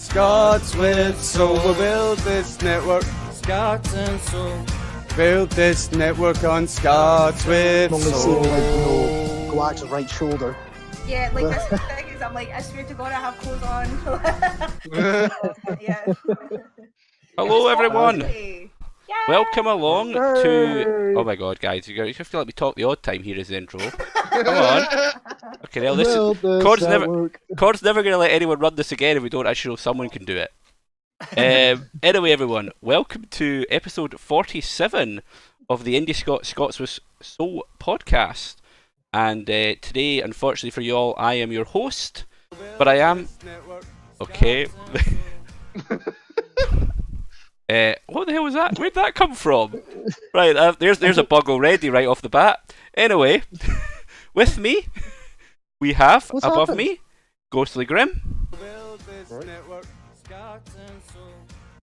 Scots with soul, we'll build this network. Scots and soul. Build this network on Scots with soul. Go out to right shoulder. Yeah, like this is the thing is I'm like, I swear to God I have clothes on. Yeah. Hello everyone! Yay. Welcome along to... Oh my god guys, you have to let me talk the odd time here as the intro. Come on. Okay, now listen. Cord's never going to let anyone run this again if we don't actually know someone can do it. Anyway everyone, welcome to episode 47 of the IndiScots Scots with Soul podcast. And today, unfortunately for you all, I am your host, but I am... Okay. What the hell was that? Where'd that come from? Right, there's a bug already right off the bat. Anyway, with me, we have, above me, GhostlyGrimoire.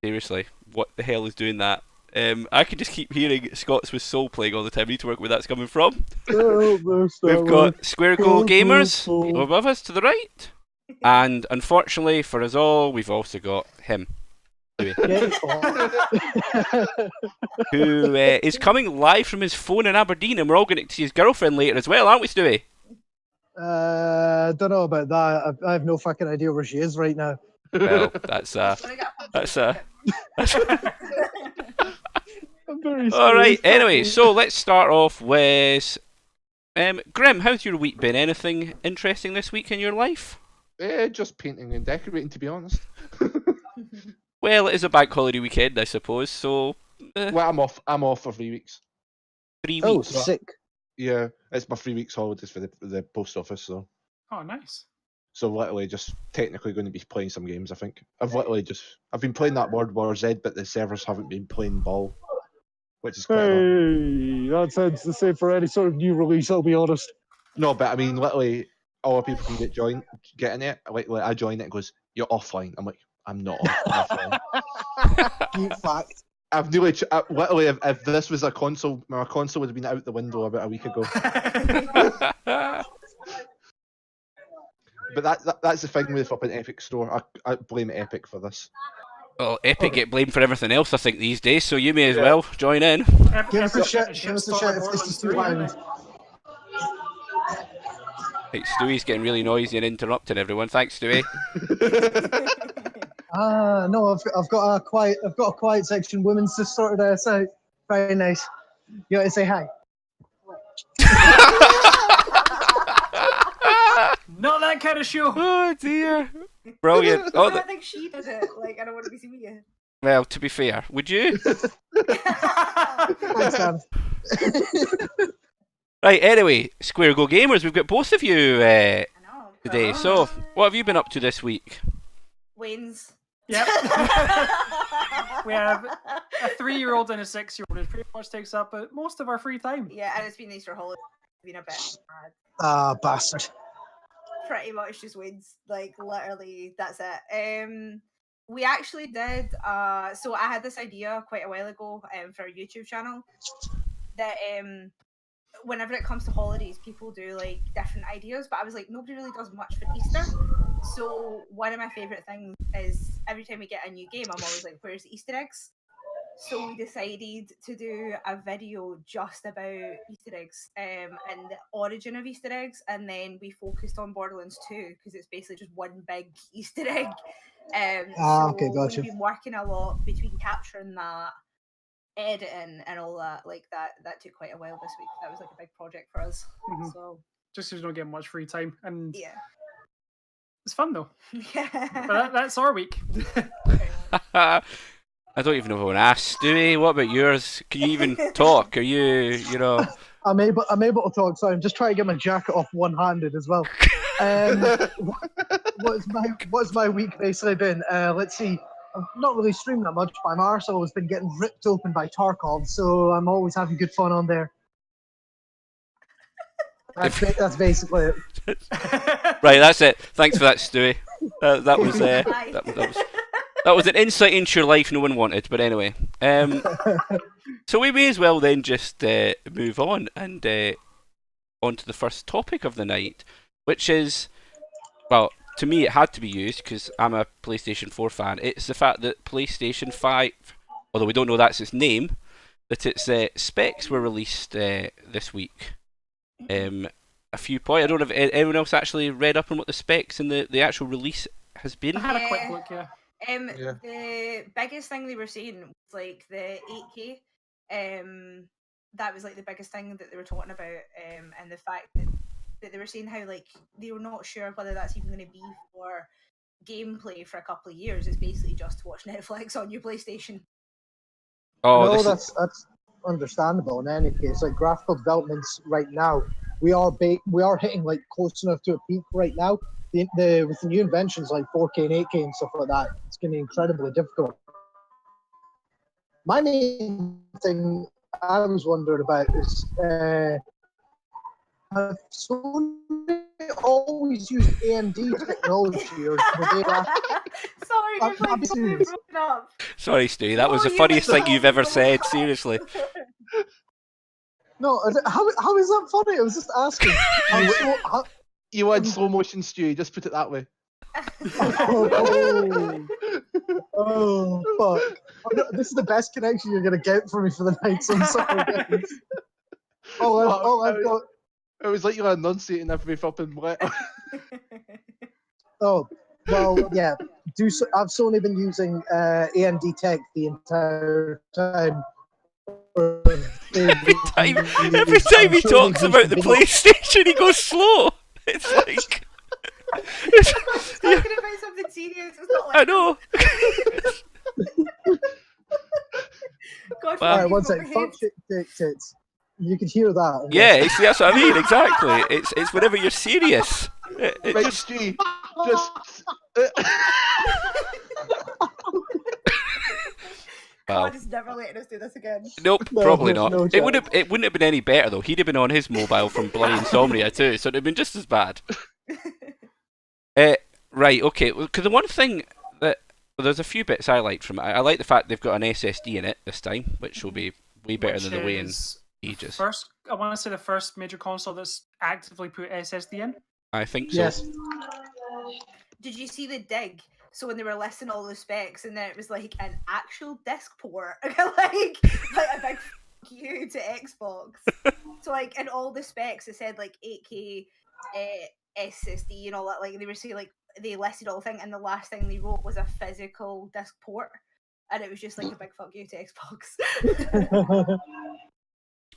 Seriously, what the hell is doing that? I can just keep hearing Scots with Soul playing all the time. I need to work where that's coming from. We've got SquareGoGamers above us to the right. And unfortunately for us all, we've also got him. Who is coming live from his phone in Aberdeen, and we're all going to see his girlfriend later as well, aren't we, Stoowee? Don't know about that. I have no fucking idea where she is right now. Well, that's all right. Anyway, so let's start off with Grim. How's your week been? Anything interesting this week in your life? Just painting and decorating, to be honest. Well, it is a bank holiday weekend, I suppose. So, Well, I'm off for 3 weeks. 3 Oh, weeks. sick. Yeah, it's my 3 weeks holidays for the post office. So Oh, nice. literally just technically going to be playing some games. I think I've been playing that World War Z, but the servers haven't been playing ball, which is quite annoying. Hey, that sounds the same for any sort of new release, I'll be honest. No, but I mean, literally, all people can get in it. Like I join it, it goes, "You're offline." I'm like, I'm not offline. Cute fact. I've nearly, literally, if this was a console, my console would have been out the window about a week ago. But that's the thing with the flipping Epic store. I blame Epic for this. Well, Epic get blamed for everything else, I think, these days. So you may as well join in. Give us a shout if this is too loud. Right, Stoowee's getting really noisy and interrupting everyone. Thanks, Stoowee. No, I've got a quiet section. Women's just sorted us out. Very nice. You want to say hi? Not that kind of show. Oh dear. Brilliant. I don't think she did it. Like, I don't want to be seen with you. Well, to be fair, would you? Thanks, Sam. Right, anyway, SquareGoGamers, we've got both of you I know. today. So, what have you been up to this week? Wayne's. Yep. We have a 3-year-old and a 6-year-old. It pretty much takes up most of our free time. Yeah, and it's been Easter holiday. It's been a bit mad. Ah, bastard. Pretty much just wins. Like, literally, that's it. We actually did, so I had this idea quite a while ago for a YouTube channel that whenever it comes to holidays, people do like different ideas, but I was like, nobody really does much for Easter. So one of my favourite things is every time we get a new game, I'm always like, where's the Easter eggs? So we decided to do a video just about Easter eggs and the origin of Easter eggs, and then we focused on Borderlands 2 because it's basically just one big Easter egg. Okay, gotcha. We've been working a lot between capturing that, editing and all that. Like that took quite a while this week. That was like a big project for us. Mhm. So Just because we don't get much free time. And yeah. it's fun though. Yeah. But that's our week. I don't even know if I want to ask. Stoowee, what about yours? Can you even talk? Are you I'm able to talk. Sorry, I'm just trying to get my jacket off one-handed as well. What's my week basically been? Let's see. I've not really streamed that much, but my arsehole has been getting ripped open by Tarkov, so I'm always having good fun on there. That's basically it. Right, that's it. Thanks for that, Stoowee. That was an insight into your life no one wanted, but anyway. So we may as well then just move on and on to the first topic of the night, which is, well, to me, it had to be used because I'm a PlayStation 4 fan. It's the fact that PlayStation 5, although we don't know that's its name, that its specs were released this week. A few points. I don't know if anyone else actually read up on what the specs and the actual release has been. I had a quick look, yeah. The biggest thing they were saying was like the 8K. That was like the biggest thing that they were talking about, and the fact that they were saying how like they were not sure whether that's even going to be for gameplay for a couple of years. It's basically just to watch Netflix on your PlayStation. Oh, no, that's understandable. In any case, like graphical developments right now, we are hitting like close enough to a peak right now. With the new inventions like 4K and 8K and stuff like that, it's going to be incredibly difficult. My main thing I was wondering about is have Sony always used AMD technology, or were they Sorry, you're like totally broken up. Sorry, Stu, that was the funniest thing you've ever said, seriously. No, how is that funny? I was just asking. You want slow motion, Stu, just put it that way. Oh, fuck. This is the best connection you're going to get from me for the night, so I'm sorry. I've got... It was like you were enunciating every fucking letter. Oh, well, yeah. I've only been using AMD tech the entire time. Every time he talks about the PlayStation, he goes slow. It's like... Talking about something serious, it's not like... I know. God, Alright, one second. Fuck shit, tits. You could hear that. Yeah, see, that's what I mean, exactly. It's whenever you're serious. Right, Stu, just... God is never letting us do this again. Nope, probably not. No It wouldn't have been any better though. He'd have been on his mobile from bloody insomnia too, so it'd have been just as bad. Right, okay. Because the one thing that there's a few bits I liked from it. I like the fact they've got an SSD in it this time, which will be way better than the way in ages. I want to say the first major console that's actively put SSD in. I think so. Yes. Did you see the dig? So when they were listing all the specs, and then it was like an actual disc port, like a big f you to Xbox. So like in all the specs, it said like 8K SSD and all that. Like they were saying like they listed all the thing, and the last thing they wrote was a physical disc port, and it was just like a big fuck you to Xbox.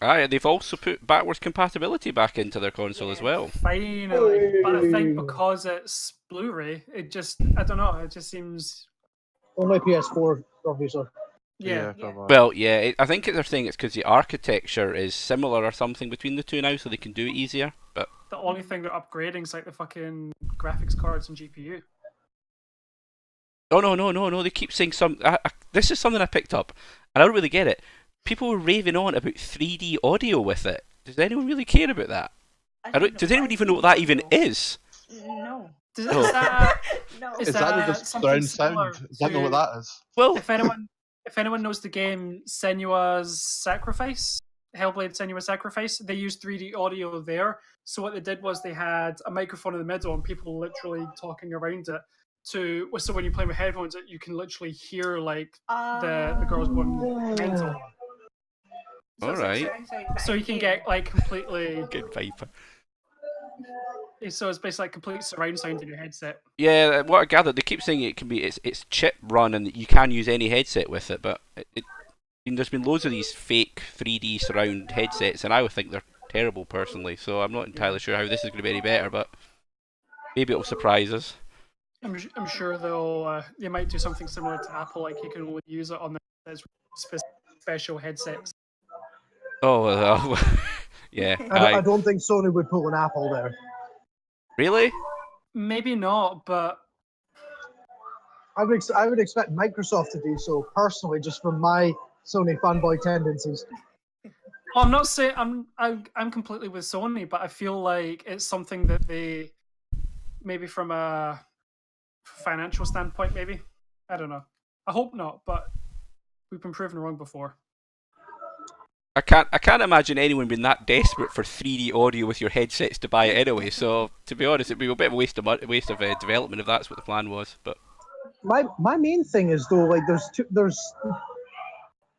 Aye, they've also put backwards compatibility back into their console as well. Finally, but I think because it's Blu-ray, it just, I don't know, it just seems... Only PS4, obviously. Yeah. Well, yeah, I think they're saying it's because the architecture is similar or something between the two now, so they can do it easier, but... The only thing they're upgrading is like the fucking graphics cards and GPU. Oh, no, they keep saying this is something I picked up, and I don't really get it. People were raving on about 3D audio with it. Does anyone really care about that? Does anyone even know what that even is? No. Is No. Is that just surround sound? Is that know what that is? Well, if anyone knows the game Senua's Sacrifice, Hellblade Senua's Sacrifice, they used 3D audio there. So what they did was they had a microphone in the middle and people literally talking around it. So when you play with headphones, you can literally hear like the girls going mental. Alright. So you can get like completely... Good Viper. So it's basically like complete surround sound in your headset. Yeah, what I gathered, they keep saying it can be it's chip run and you can use any headset with it, but there's been loads of these fake 3D surround headsets, and I would think they're terrible personally. So I'm not entirely sure how this is going to be any better, but maybe it'll surprise us. I'm sure they might do something similar to Apple, like you can only use it on the special headsets. Oh, yeah. I don't think Sony would pull an Apple there. Really? Maybe not, but I would expect Microsoft to do so personally, just from my Sony fanboy tendencies. Well, I'm not saying I'm completely with Sony, but I feel like it's something that they maybe from a financial standpoint, maybe I don't know. I hope not, but we've been proven wrong before. I can't imagine anyone being that desperate for 3D audio with your headsets to buy it anyway. So to be honest, it'd be a bit of a waste of development if that's what the plan was. But my main thing is though, like there's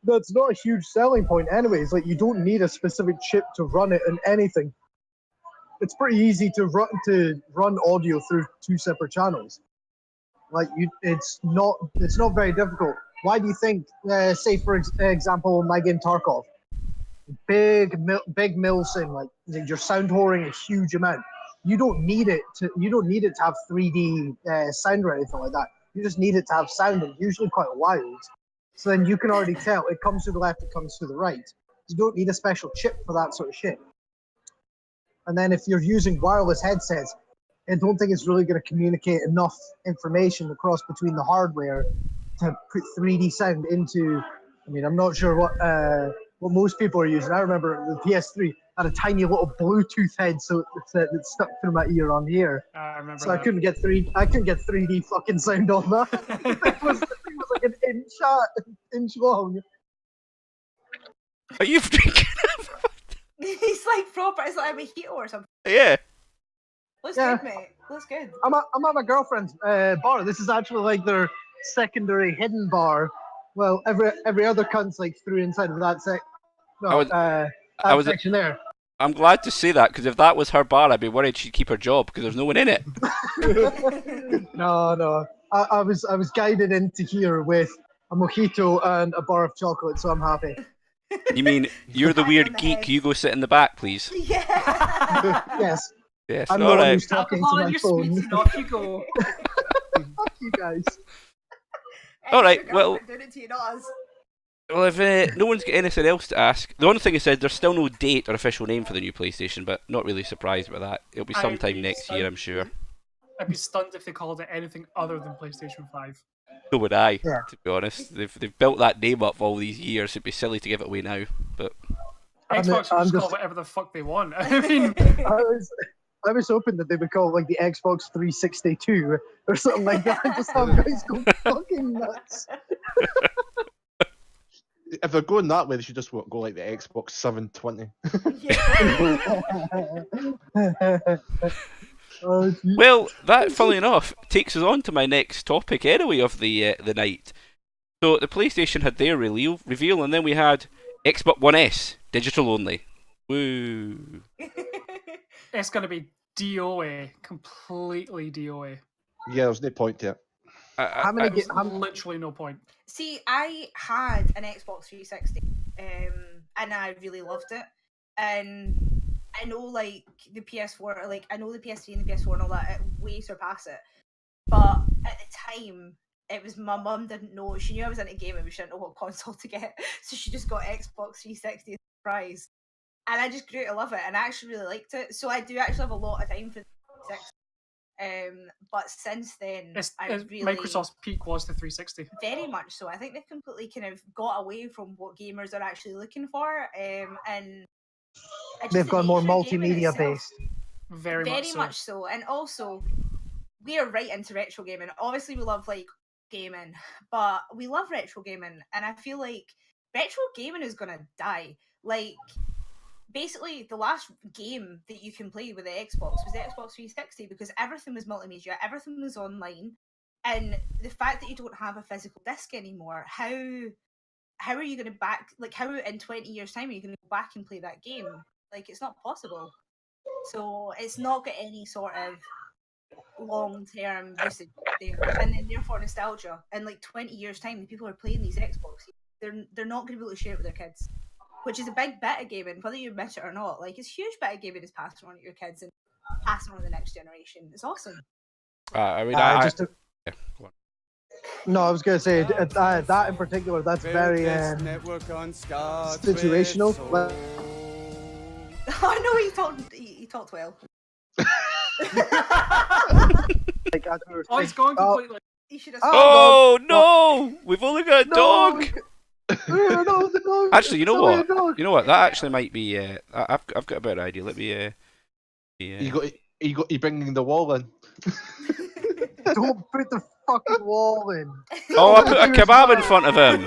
that's not a huge selling point anyways. Like you don't need a specific chip to run it in anything. It's pretty easy to run audio through 2 separate channels. Like it's not very difficult. Why do you think, say for example, my game Tarkov, big milsim, like you're sound whoring a huge amount. You don't need it to have 3D sound or anything like that. You just need it to have sound, and usually quite wild. So then you can already tell it comes to the left, it comes to the right. You don't need a special chip for that sort of shit. And then if you're using wireless headsets, I don't think it's really going to communicate enough information across between the hardware to put 3D sound into. I mean, I'm not sure what most people are using. I remember the PS3 had a tiny little Bluetooth headset that stuck through my ear on here. I remember. So that. I couldn't get 3D fucking sound on that. It was like an inch long. are you freaking? He's like proper. It's like a mojito or something. Yeah. Looks Yeah. good, mate. Looks good. I'm at my girlfriend's bar. This is actually like their secondary hidden bar. Well, every other cunt's like through inside of that section there. I'm glad to see that, because if that was her bar, I'd be worried she'd keep her job because there's no one in it. No. I was guided into here with a mojito and a bar of chocolate, so I'm happy. You mean you're the weird geek? You go sit in the back, please. Yeah. Yes. Yes. I'm the All one right. who's talking to Alcohol in my your phone. sweets and off you go. Fuck you guys. All right, well- Doing it to you, not us. Well, if no one's got anything else to ask, the only thing I said, there's still no date or official name for the new PlayStation, but not really surprised by that. It'll be I'd sometime be next year, I'm sure. I'd be stunned if they called it anything other than PlayStation 5. So would I, Yeah. to be honest. They've built that name up all these years. It'd be silly to give it away now. But Xbox I'm will just just- call whatever the fuck they want. I mean, I was hoping that they would call it like the Xbox 362 or something like that. Just have guys go fucking nuts. If they're going that way, they should just go like the Xbox 720. Oh, geez. well, that, funnily enough, takes us on to my next topic anyway of the night. So the PlayStation had their reveal, and then we had Xbox One S, digital only. Woo! it's going to be DOA. Completely DOA. Yeah, there's no point to it. How many There's ga- how, literally no point. See, I had an Xbox 360, and I really loved it. And I know, like, the PS4, like, I know the PS3 and the PS4 and all that, it way surpass it. But at the time, it was my mum didn't know. She knew I was into gaming, but she didn't know what console to get. So she just got Xbox 360 as a surprise. And I just grew to love it, and I actually really liked it. So I do actually have a lot of time for the 360. But since then, I really Microsoft's peak was the 360. very much so. I think they've completely kind of got away from what gamers are actually looking for, and they've gone more nature of gaming multimedia itself- based. Very much so. And also we are right into retro gaming. Obviously, we love like gaming, but we love retro gaming, and I feel like retro gaming is gonna die. Like, basically, the last game that you can play with the Xbox was the Xbox 360 because everything was multimedia, everything was online, and the fact that you don't have a physical disc anymore, how are you going to how in 20 years' time are you going to go back and play that game? Like, it's not possible. So it's not got any sort of long-term usage there, and then therefore nostalgia. In like 20 years' time, the people who are playing these Xboxes, they're not going to be able to share it with their kids. Which is a big bit of gaming, whether you admit it or not. Like, it's a huge bit of gaming is passing on to your kids and passing on to the next generation. It's awesome. I mean, Yeah, go on. No, I was going to say that in particular. That's very situational. But I know he talked well. like, as we were Oh, he's saying- gone completely. He should have. Oh no! We've only got a dog. No, the dog. Actually, you know Sorry, what? dog. You know what? That actually might be. I've got a better idea. Let me. You bringing the wall in. Don't put the fucking wall in. Oh, I put a kebab in front of him.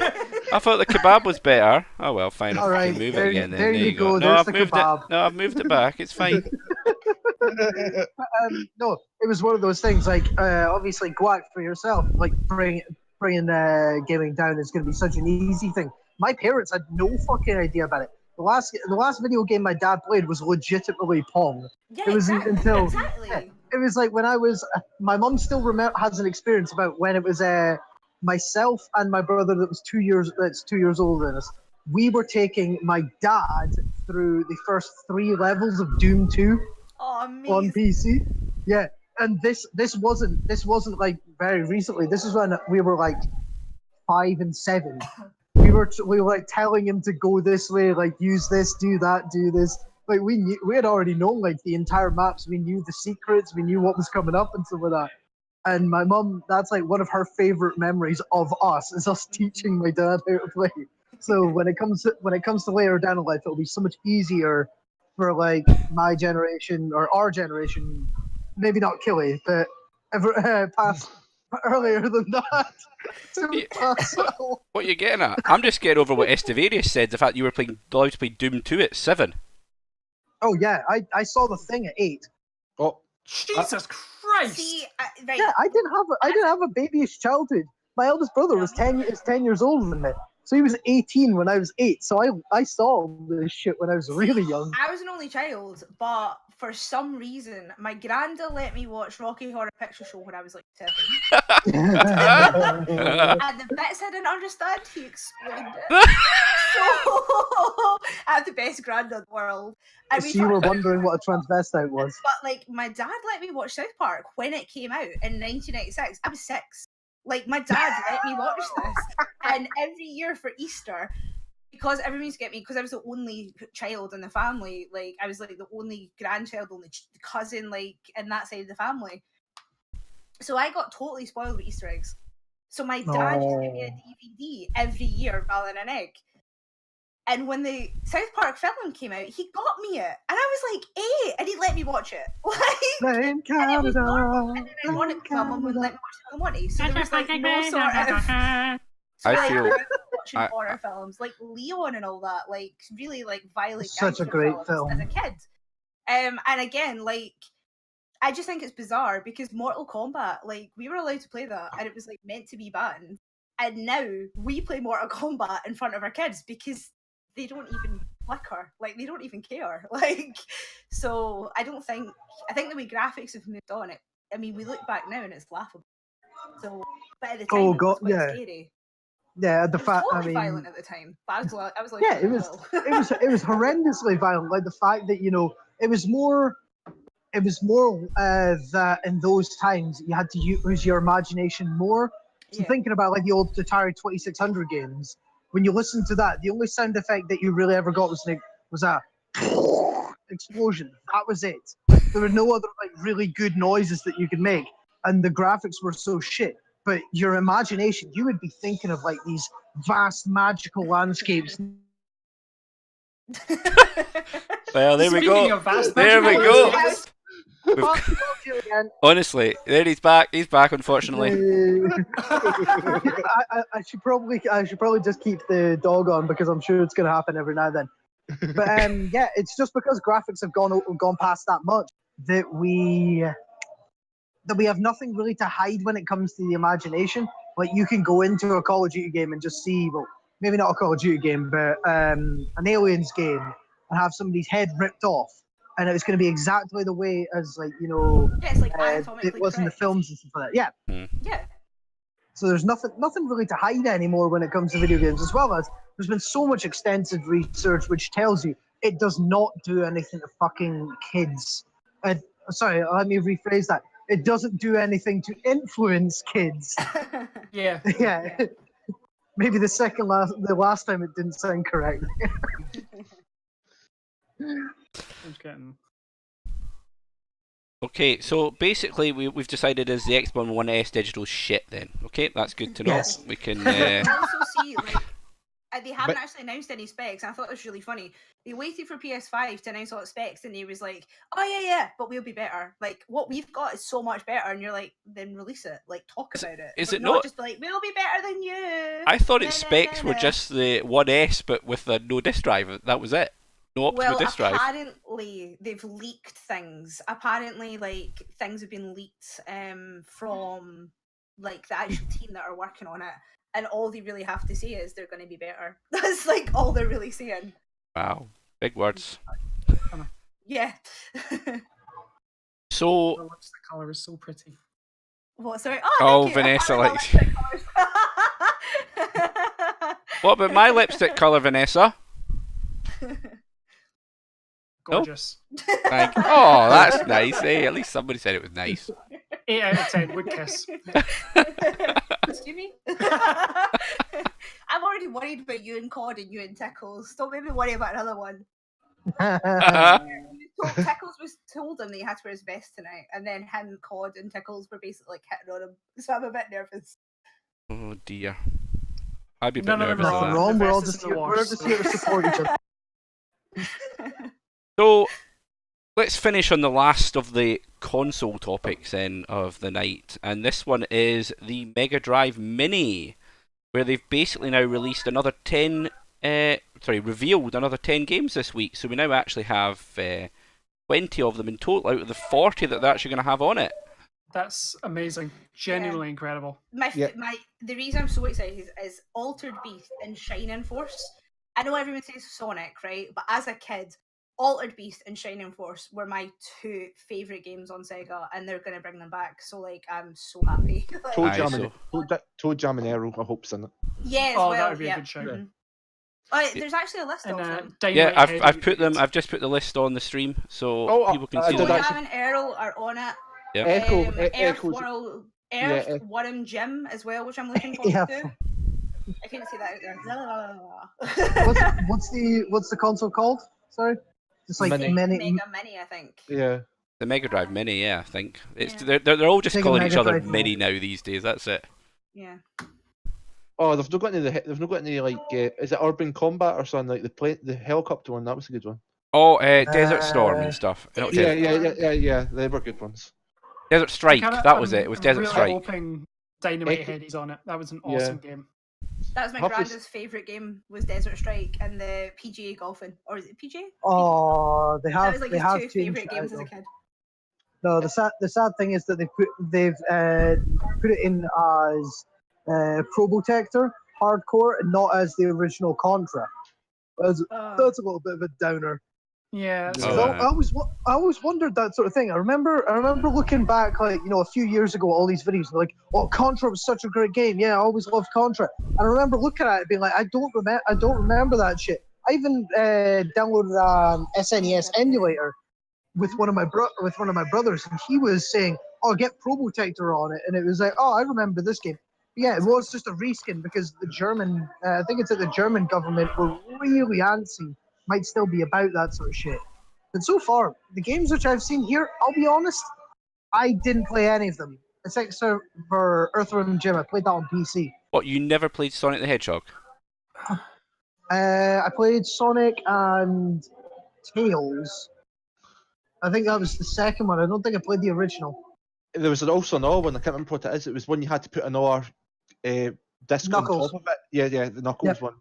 I thought the kebab was better. Oh well, fine. I'll Alright, move there, it again then. there you go. No, There's I've the moved kebab. it. No, I've moved it back. It's fine. No, it was one of those things. Like, obviously, go out for yourself. Like, bringing gaming down is going to be such an easy thing. My parents had no fucking idea about it. The last video game my dad played was legitimately Pong. Yeah, It was until exactly. it was like when I was. My mum still has an experience about when it was myself and my brother that's 2 years older than us. We were taking my dad through the first 3 levels of Doom 2 on PC. Yeah, and this wasn't like very recently. This is when we were like 5 and 7. We were like telling him to go this way, like use this, do that, do this. Like we had already known like the entire maps. We knew the secrets. We knew what was coming up and stuff like that. And my mum, that's like one of her favorite memories of us, is us teaching my dad how to play. So when it comes to later down in life, it'll be so much easier for like my generation or our generation, maybe not Killie, but past earlier than that. What are you getting at? I'm just getting over what Estevarius said. The fact you were allowed to play Doom 2 at 7. Oh yeah, I saw the thing at 8. Oh, Jesus Christ! See, right. Yeah, I didn't have a babyish childhood. My eldest brother was 10 years older than me. So he was 18 when I was 8. So I saw this shit when I was really young. I was an only child, but for some reason, my granda let me watch Rocky Horror Picture Show when I was like 7. And the bits I didn't understand, he explained it. So I had the best granda in the world. And So you were wondering what a transvestite was. But like, my dad let me watch South Park when it came out in 1996. I was 6. Like, my dad let me watch this. And every year for Easter, because everyone used to get me, because I was the only child in the family, like, I was like the only grandchild, only cousin, like, in that side of the family. So I got totally spoiled with Easter eggs. So my dad used to give me a DVD every year rather than an egg. And when the South Park film came out, he got me it. And I was like 8, and he let me watch it. Like, in Canada, and it was normal. And then I in wanted my mum wouldn't let me watch it on Monday. So there was like no sort of... I feel watching horror films, like Leon and all that, like really like violent such a gangster great films film. as a kid. And again, like, I just think it's bizarre because Mortal Kombat, like, we were allowed to play that and it was like meant to be banned. And now we play Mortal Kombat in front of our kids because they don't even flicker, like they don't even care. Like, so I think the way graphics have moved on, I mean, we look back now and it's laughable. So, but at the time, it was quite scary. Yeah, the It was fact totally violent at the time, but I was like, yeah, it was horrendously violent. Like the fact that it was more that in those times you had to use your imagination more. So thinking about like the old Atari 2600 games, when you listen to that, the only sound effect that you really ever got was a explosion. That was it. There were no other like really good noises that you could make, and the graphics were so shit. But your imagination, you would be thinking of like these vast magical landscapes. Well, there we Speaking go. of vast There we magical go. Honestly, there he's back. He's back, unfortunately. I should probably just keep the dog on because I'm sure it's going to happen every now and then. But yeah, it's just because graphics have gone past that much that we have nothing really to hide when it comes to the imagination. Like you can go into a Call of Duty game and just see, well, maybe not a Call of Duty game, but an Aliens game, and have somebody's head ripped off, and it's going to be exactly the way as like it's like it was in the films and stuff like that. Yeah. Yeah. So there's nothing really to hide anymore when it comes to video games, as well as there's been so much extensive research which tells you it does not do anything to fucking kids. Sorry, let me rephrase that. It doesn't do anything to influence kids. Yeah. Yeah. Maybe the last time it didn't sound correct. Okay, so basically we've decided is the Xbox One S digital shit then. Okay, that's good to know. Yes. We can... Also see, like, They haven't actually announced any specs. I thought it was really funny. They waited for PS5 to announce all the specs, and he was like, "Oh yeah, but we'll be better. Like what we've got is so much better." And you're like, "Then release it. Like talk about it. Is but it not just like we'll be better than you?" I thought its specs were just the 1S, but with the no disk drive. That was it. No optical disk drive. Apparently they've leaked things. Apparently, like things have been leaked from like the actual team that are working on it. And all they really have to say is they're going to be better. That's like all they're really saying. Wow, big words. Yeah. So. The colour is so pretty. What? Sorry. Oh, Vanessa likes. What about my lipstick colour, Vanessa? Gorgeous. Nope. Oh, that's nice. Hey, at least somebody said it was nice. 8 out of 10 would kiss. Excuse me? I'm already worried about you and Cod and you and Tickles. Don't make me worry about another one. Tickles was told him that he had to wear his vest tonight, and then him, Cod, and Tickles were basically like hitting on him. So I'm a bit nervous. Oh dear. I'd be a bit None of them nervous. are Wrong. We're all The just vest is here to support each other. So, let's finish on the last of the console topics then of the night, and this one is the Mega Drive Mini, where they've basically now released another 10, revealed another 10 games this week, so we now actually have 20 of them in total out of the 40 that they're actually going to have on it. That's amazing. Genuinely incredible. The reason I'm so excited is Altered Beast and Shining Force. I know everyone says Sonic, right? But as a kid, Altered Beast and Shining Force were my 2 favourite games on Sega, and they're going to bring them back. So, like, I'm so happy. Toe Jam and Arrow, I hope's in it. Yeah, that would be a good show. There's actually a list of them. Yeah, I've put them. I've just put the list on the stream so people can see them. Toe Jam and Arrow are on it. Yeah. Earth Worm Gym as well, which I'm looking forward to. I couldn't see that out there. What's the console called? Sorry, it's like Mega Mini, I think. Yeah, the Mega Drive Mini. Yeah, I think it's they're all just calling each other Mini now these days. That's it. Yeah. Oh, they've not got any. They've not got any like. Is it Urban Combat or something like the helicopter one? That was a good one. Oh, Desert Storm and stuff. Yeah. They were good ones. Desert Strike. That was it. It was Desert Strike. Hoping Dynamite Headies on it. That was an awesome game. That was my granddad's favourite game, was Desert Strike and the PGA golfing. Or is it PGA? Oh, they have. That was like they his have 2 favourite games as a kid. No, the sad thing is that they've put it in as Probotector hardcore and not as the original Contra. That's a little bit of a downer. Yeah. I always wondered that sort of thing. I remember looking back, like, a few years ago, all these videos like, "Oh, Contra was such a great game. Yeah, I always loved Contra." And I remember looking at it, being like, "I don't remember that shit." I even downloaded an SNES emulator with one of my brothers, and he was saying, "Oh, get Probotector on it," and it was like, "Oh, I remember this game." But yeah, it was just a reskin because the German, I think it's that the German government were really antsy. Might still be about that sort of shit. But so far, the games which I've seen here, I'll be honest, I didn't play any of them. Except for Earthworm Jim, I played that on PC. What, you never played Sonic the Hedgehog? I played Sonic and Tails. I think that was the second one. I don't think I played the original. There was also another one, I can't remember what it is. It was one you had to put another disc Knuckles. on top of it. Yeah, the Knuckles one.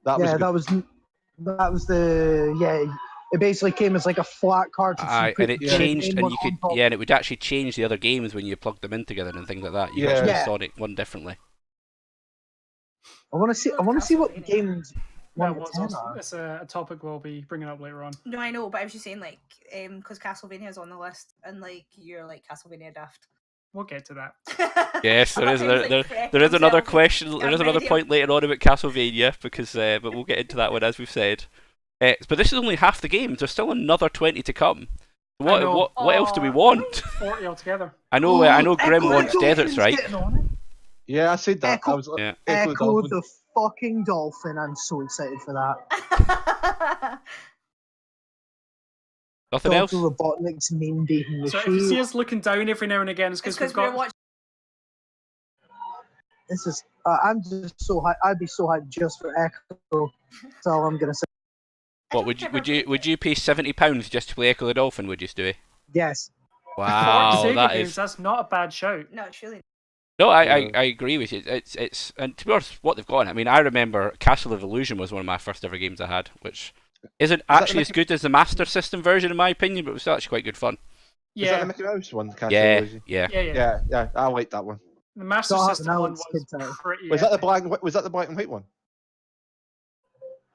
Yeah. That was the It basically came as like a flat cartridge. And it changed, and you could and it would actually change the other games when you plugged them in together and things like that. You could play Sonic one differently. I want to see what games. It's a topic we'll be bringing up later on. No, I know, but I was just saying, like, because Castlevania's on the list, and like you're like Castlevania daft. We'll get to that. Yes, there is another question. There is another point later on about Castlevania because, but we'll get into that one as we've said. But this is only half the games. There's still another 20 to come. What else do we want? 40 altogether. I know. Grim wants Desert Strike. Yeah, I said that. Echo the fucking dolphin. I'm so excited for that. Nothing else? Robotnik's name being so if you see us looking down every now and again, it's because we've got... This is. I'm just so hyped. I'd be so hyped just for Echo. That's all I'm gonna say. What would you pay £70 just to play Echo the Dolphin? Would you, Stewie? Yes. Wow, Sega that games, is. that's not a bad shout. No, surely. No, I agree with you. It's and to be honest, what they've got. I mean, I remember Castle of Illusion was one of my first ever games I had, which isn't actually as good as the Master System version in my opinion, but it was still actually quite good fun. Is that Yeah, the Mickey Mouse one? Castle Yeah, Illusion? yeah. yeah. I like that one. The Master Don't have System an one Alex was kid time. pretty. Was that the epic. black? Was that the black and white one?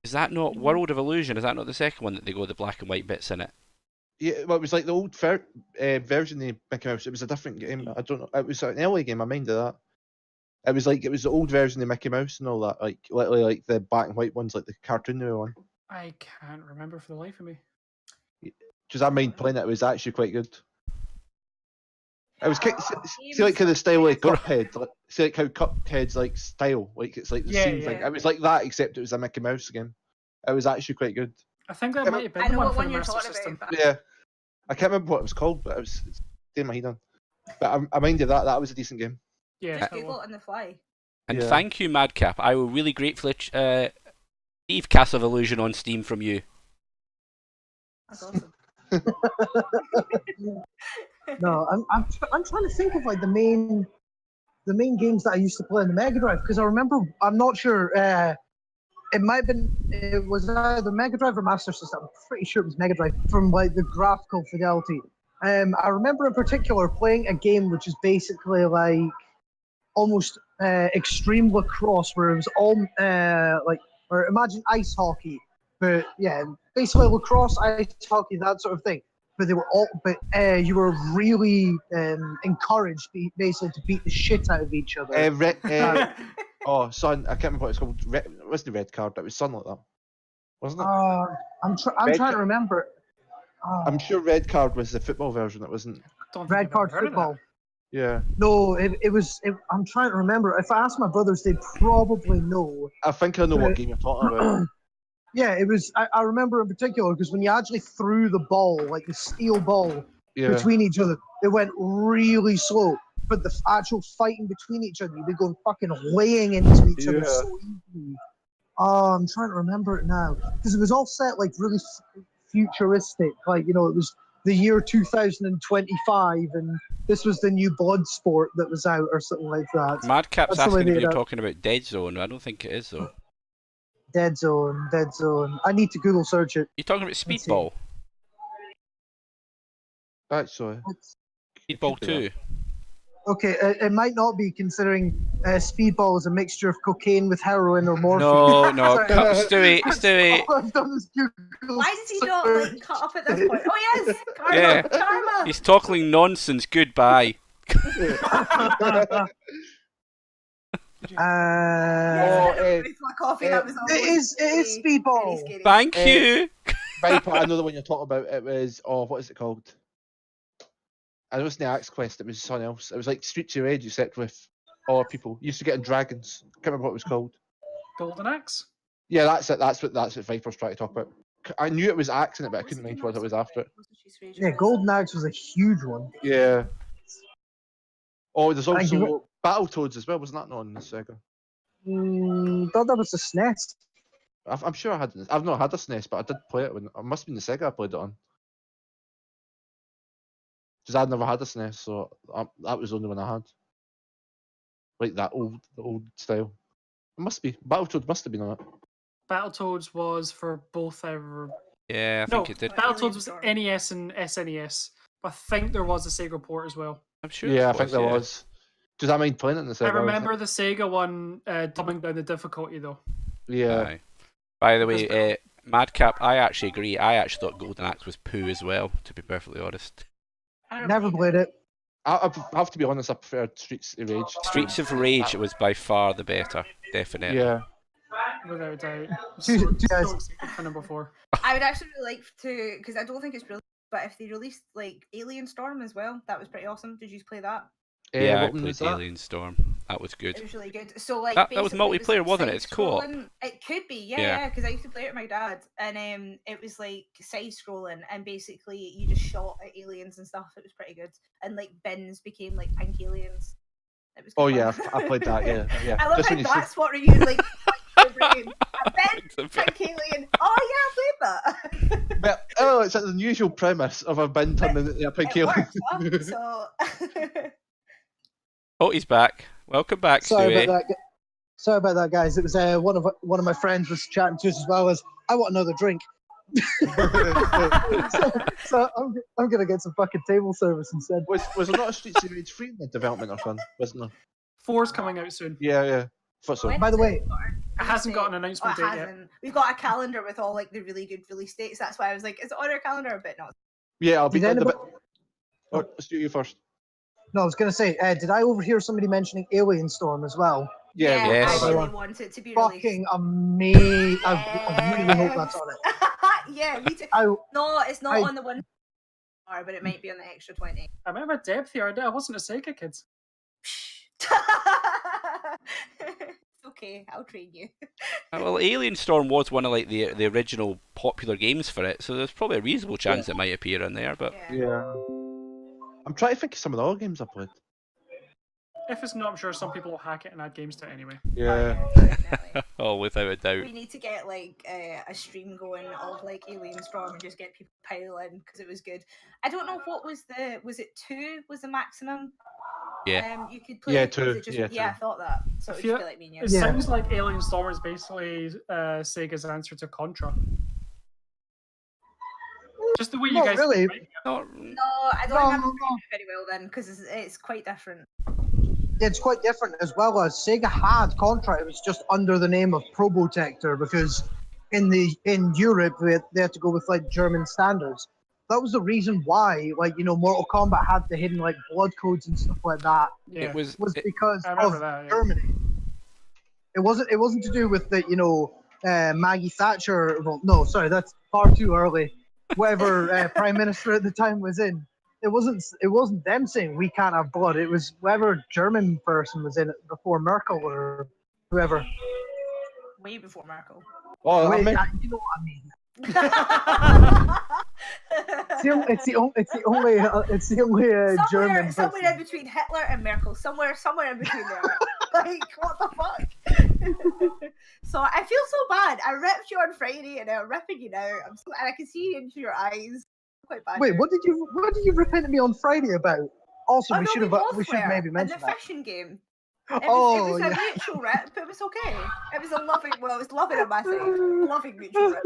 Is that not World of Illusion? Is that not the second one that they go the black and white bits in it? Yeah, well, it was like the old version of Mickey Mouse. It was a different game. I don't know. It was an early game. I minded that. It was the old version of Mickey Mouse and all that. Like literally like the black and white ones, like the cartoon one. I can't remember for the life of me. Because I mind playing it. It was actually quite good. It was see like kind of style like Cuphead. Like, see like how Cuphead's like style. Like it's like the scene thing. It was like that except it was a Mickey Mouse game. It was actually quite good. I think that might have been I the know one what for one the you're Master talking System. about. Yeah, I can't remember what it was called, but it's in my head on. But I minded that was a decent game. Yeah, Just that Google one. it on the fly. And Yeah. thank you, Madcap. I will really gratefully receive Castle of Illusion on Steam from you. That's awesome. No, I'm trying to think of like the main games that I used to play on the Mega Drive because I remember. I'm not sure. It might have been. It was either Mega Drive or Master System. I'm pretty sure it was Mega Drive from like the graphical fidelity. I remember in particular playing a game which is basically like almost extreme lacrosse, where it was all or imagine ice hockey, but yeah, basically lacrosse, ice hockey, that sort of thing. But they were all, but you were really encouraged, basically, to beat the shit out of each other. Oh, Sun. I can't remember what it's called. It was the red card. It was Sun like that, wasn't it? I'm trying to remember. I'm sure red card was the football version. It wasn't. Don't think Red I've card ever heard of that. football. Yeah. No, it was. I'm trying to remember. If I asked my brothers, they'd probably know. I think I know what game you're talking about. Yeah, it was. I remember in particular because when you actually threw the ball, like the steel ball, between each other, it went really slow. But the actual fighting between each other, you'd be going fucking laying into each other so easily. Oh, I'm trying to remember it now because it was all set like really futuristic. Like it was the year 2025, and this was the new blood sport that was out or something like that. Madcap's asking if you're talking about Dead Zone. I don't think it is though. Dead Zone. I need to Google search it. You're talking about Speedball? Actually. Speedball 2. Okay, it might not be considering Speedball is a mixture of cocaine with heroin or morphine. No, Stewie. All I've done is Google Why does he not like cut up at this point? Oh yes, karma, Yeah. karma. He's talking nonsense. Goodbye. Coffee, that was it is Speedball. Thank you. Right, but I know the one you're talking about. It was what is it called? I know it's the Axe Quest. It was something else. It was like Streets of Rage, except with other people. You used to get in dragons. Can't remember what it was called. Golden Axe. Yeah, that's it. That's what Viper's trying to talk about. I knew it was Axe in it, but I couldn't mind what it was after it. Yeah, Golden Axe was a huge one. Yeah. Oh, there's also Battletoads as well. Wasn't that not on the Sega? Thought that was the SNES. I'm sure I had. I've not had a SNES, but I did play it when it must have been the Sega I played it on. Because I'd never had a SNES, so that was the only one I had. Like that old style. It must be. Battletoads must have been on it. Battletoads was for both our. Yeah, I think it did. Battletoads was NES and SNES. But I think there was a Sega port as well. I'm sure. Yeah, I think there was. Does that mind playing it in the Sega? I remember the Sega one dumbing down the difficulty though. Yeah. Aye. By the way, Madcap, I actually agree. I actually thought Golden Axe was poo as well, to be perfectly honest. Never played it. I have to be honest, I preferred Streets of Rage. Streets of Rage was by far the better, definitely. Yeah. Without a doubt. Do you guys- So excited for number 4. I would actually really like to, because I don't think it's really, but if they released like Alien Storm as well, that was pretty awesome. Did you play that? Yeah, I what one was played that? Alien Storm. That was good. It was really good. So like That was basically, multiplayer, wasn't it? It's co-op. side-scrolling. It could be, Yeah. yeah, because I used to play it with my dad, and it was like side scrolling, and basically you just shot at aliens and stuff. It was pretty good, and like bins became like pink aliens. It was Oh good yeah, fun. I played that. Yeah, yeah. I love Just how when you see- that's what you like. Your brain. And then Killie and oh yeah, I played that. But, oh, it's an unusual premise of a bin turning into a It pig. works, huh? So. Oh, he's back. Welcome back, Sorry Stoowee. about that. Sorry about that, guys. It was one of my friends was chatting to us as well as I want another drink. so I'm gonna get some fucking table service instead. Was there not a Streets of Rage 3 in the development or something? Wasn't there? 4's coming out soon. Yeah, yeah. Thought so. By the way, It hasn't got an announcement date yet. We've got a calendar with all like the really good release dates. That's why I was like, is it on our calendar? But no. Yeah, I'll be Did done the bit. anybody- Oh, let's do you first. no, I was gonna say, did I overhear somebody mentioning Alien Storm as well? Yeah, Yes. I really want it to be Fucking released. amazing! I really hope that's on it. Yeah, me too. I, No, it's not I- on the one, but it might be on the extra 20. I'm out of depth here. I wasn't a Sega kid. It's okay, I'll train you. Well, Alien Storm was one of like the original popular games for it, so there's probably a reasonable chance it might appear on there. But Yeah. I'm trying to think of some of the other games I played. If it's not, I'm sure some people will hack it and add games to it anyway. Yeah. Definitely. oh, without a doubt. We need to get like a stream going of like Alien Storm and just get people pile in because it was good. I don't know what was it 2 was the maximum? Yeah. You could play. Yeah, Was 2. it just, Yeah, yeah, I 2. thought that. So it would If you- just be like me and you. It Yeah. sounds like Alien Storm is basically Sega's answer to Contra. Just the way you Not guys really. make it. No, No, I don't No, remember no, no. it very well then because it's quite different. It's quite different as well as Sega had Contra. It was just under the name of Probotector because in Europe they had to go with like German standards. That was the reason why, like, you know, Mortal Kombat had the hidden like blood codes and stuff like that. Yeah. it was. Because I remember of that, yeah. Germany. It wasn't to do with the, you know, Maggie Thatcher. Well, no, sorry, that's far too early. Whatever prime minister at the time was in. It wasn't them saying we can't have blood. It was whoever German person was in it before Merkel or whoever. Way before Marco. Oh, I Wait, mean, you know what I mean. It's the only German somewhere person. in between Hitler and Merkel. Somewhere in between there. Like, what the fuck? So I feel so bad. I ripped you on Friday and I'm ripping you now. And I can see into your eyes. Quite bad. Wait, what did you repent to me on Friday about? Also, Oh, we no, should both have maybe were. mentioned In the that. fishing game. It Oh, was a yeah. mutual rip. It was okay. It was a loving. Well, it was loving on my side. Loving mutual rip.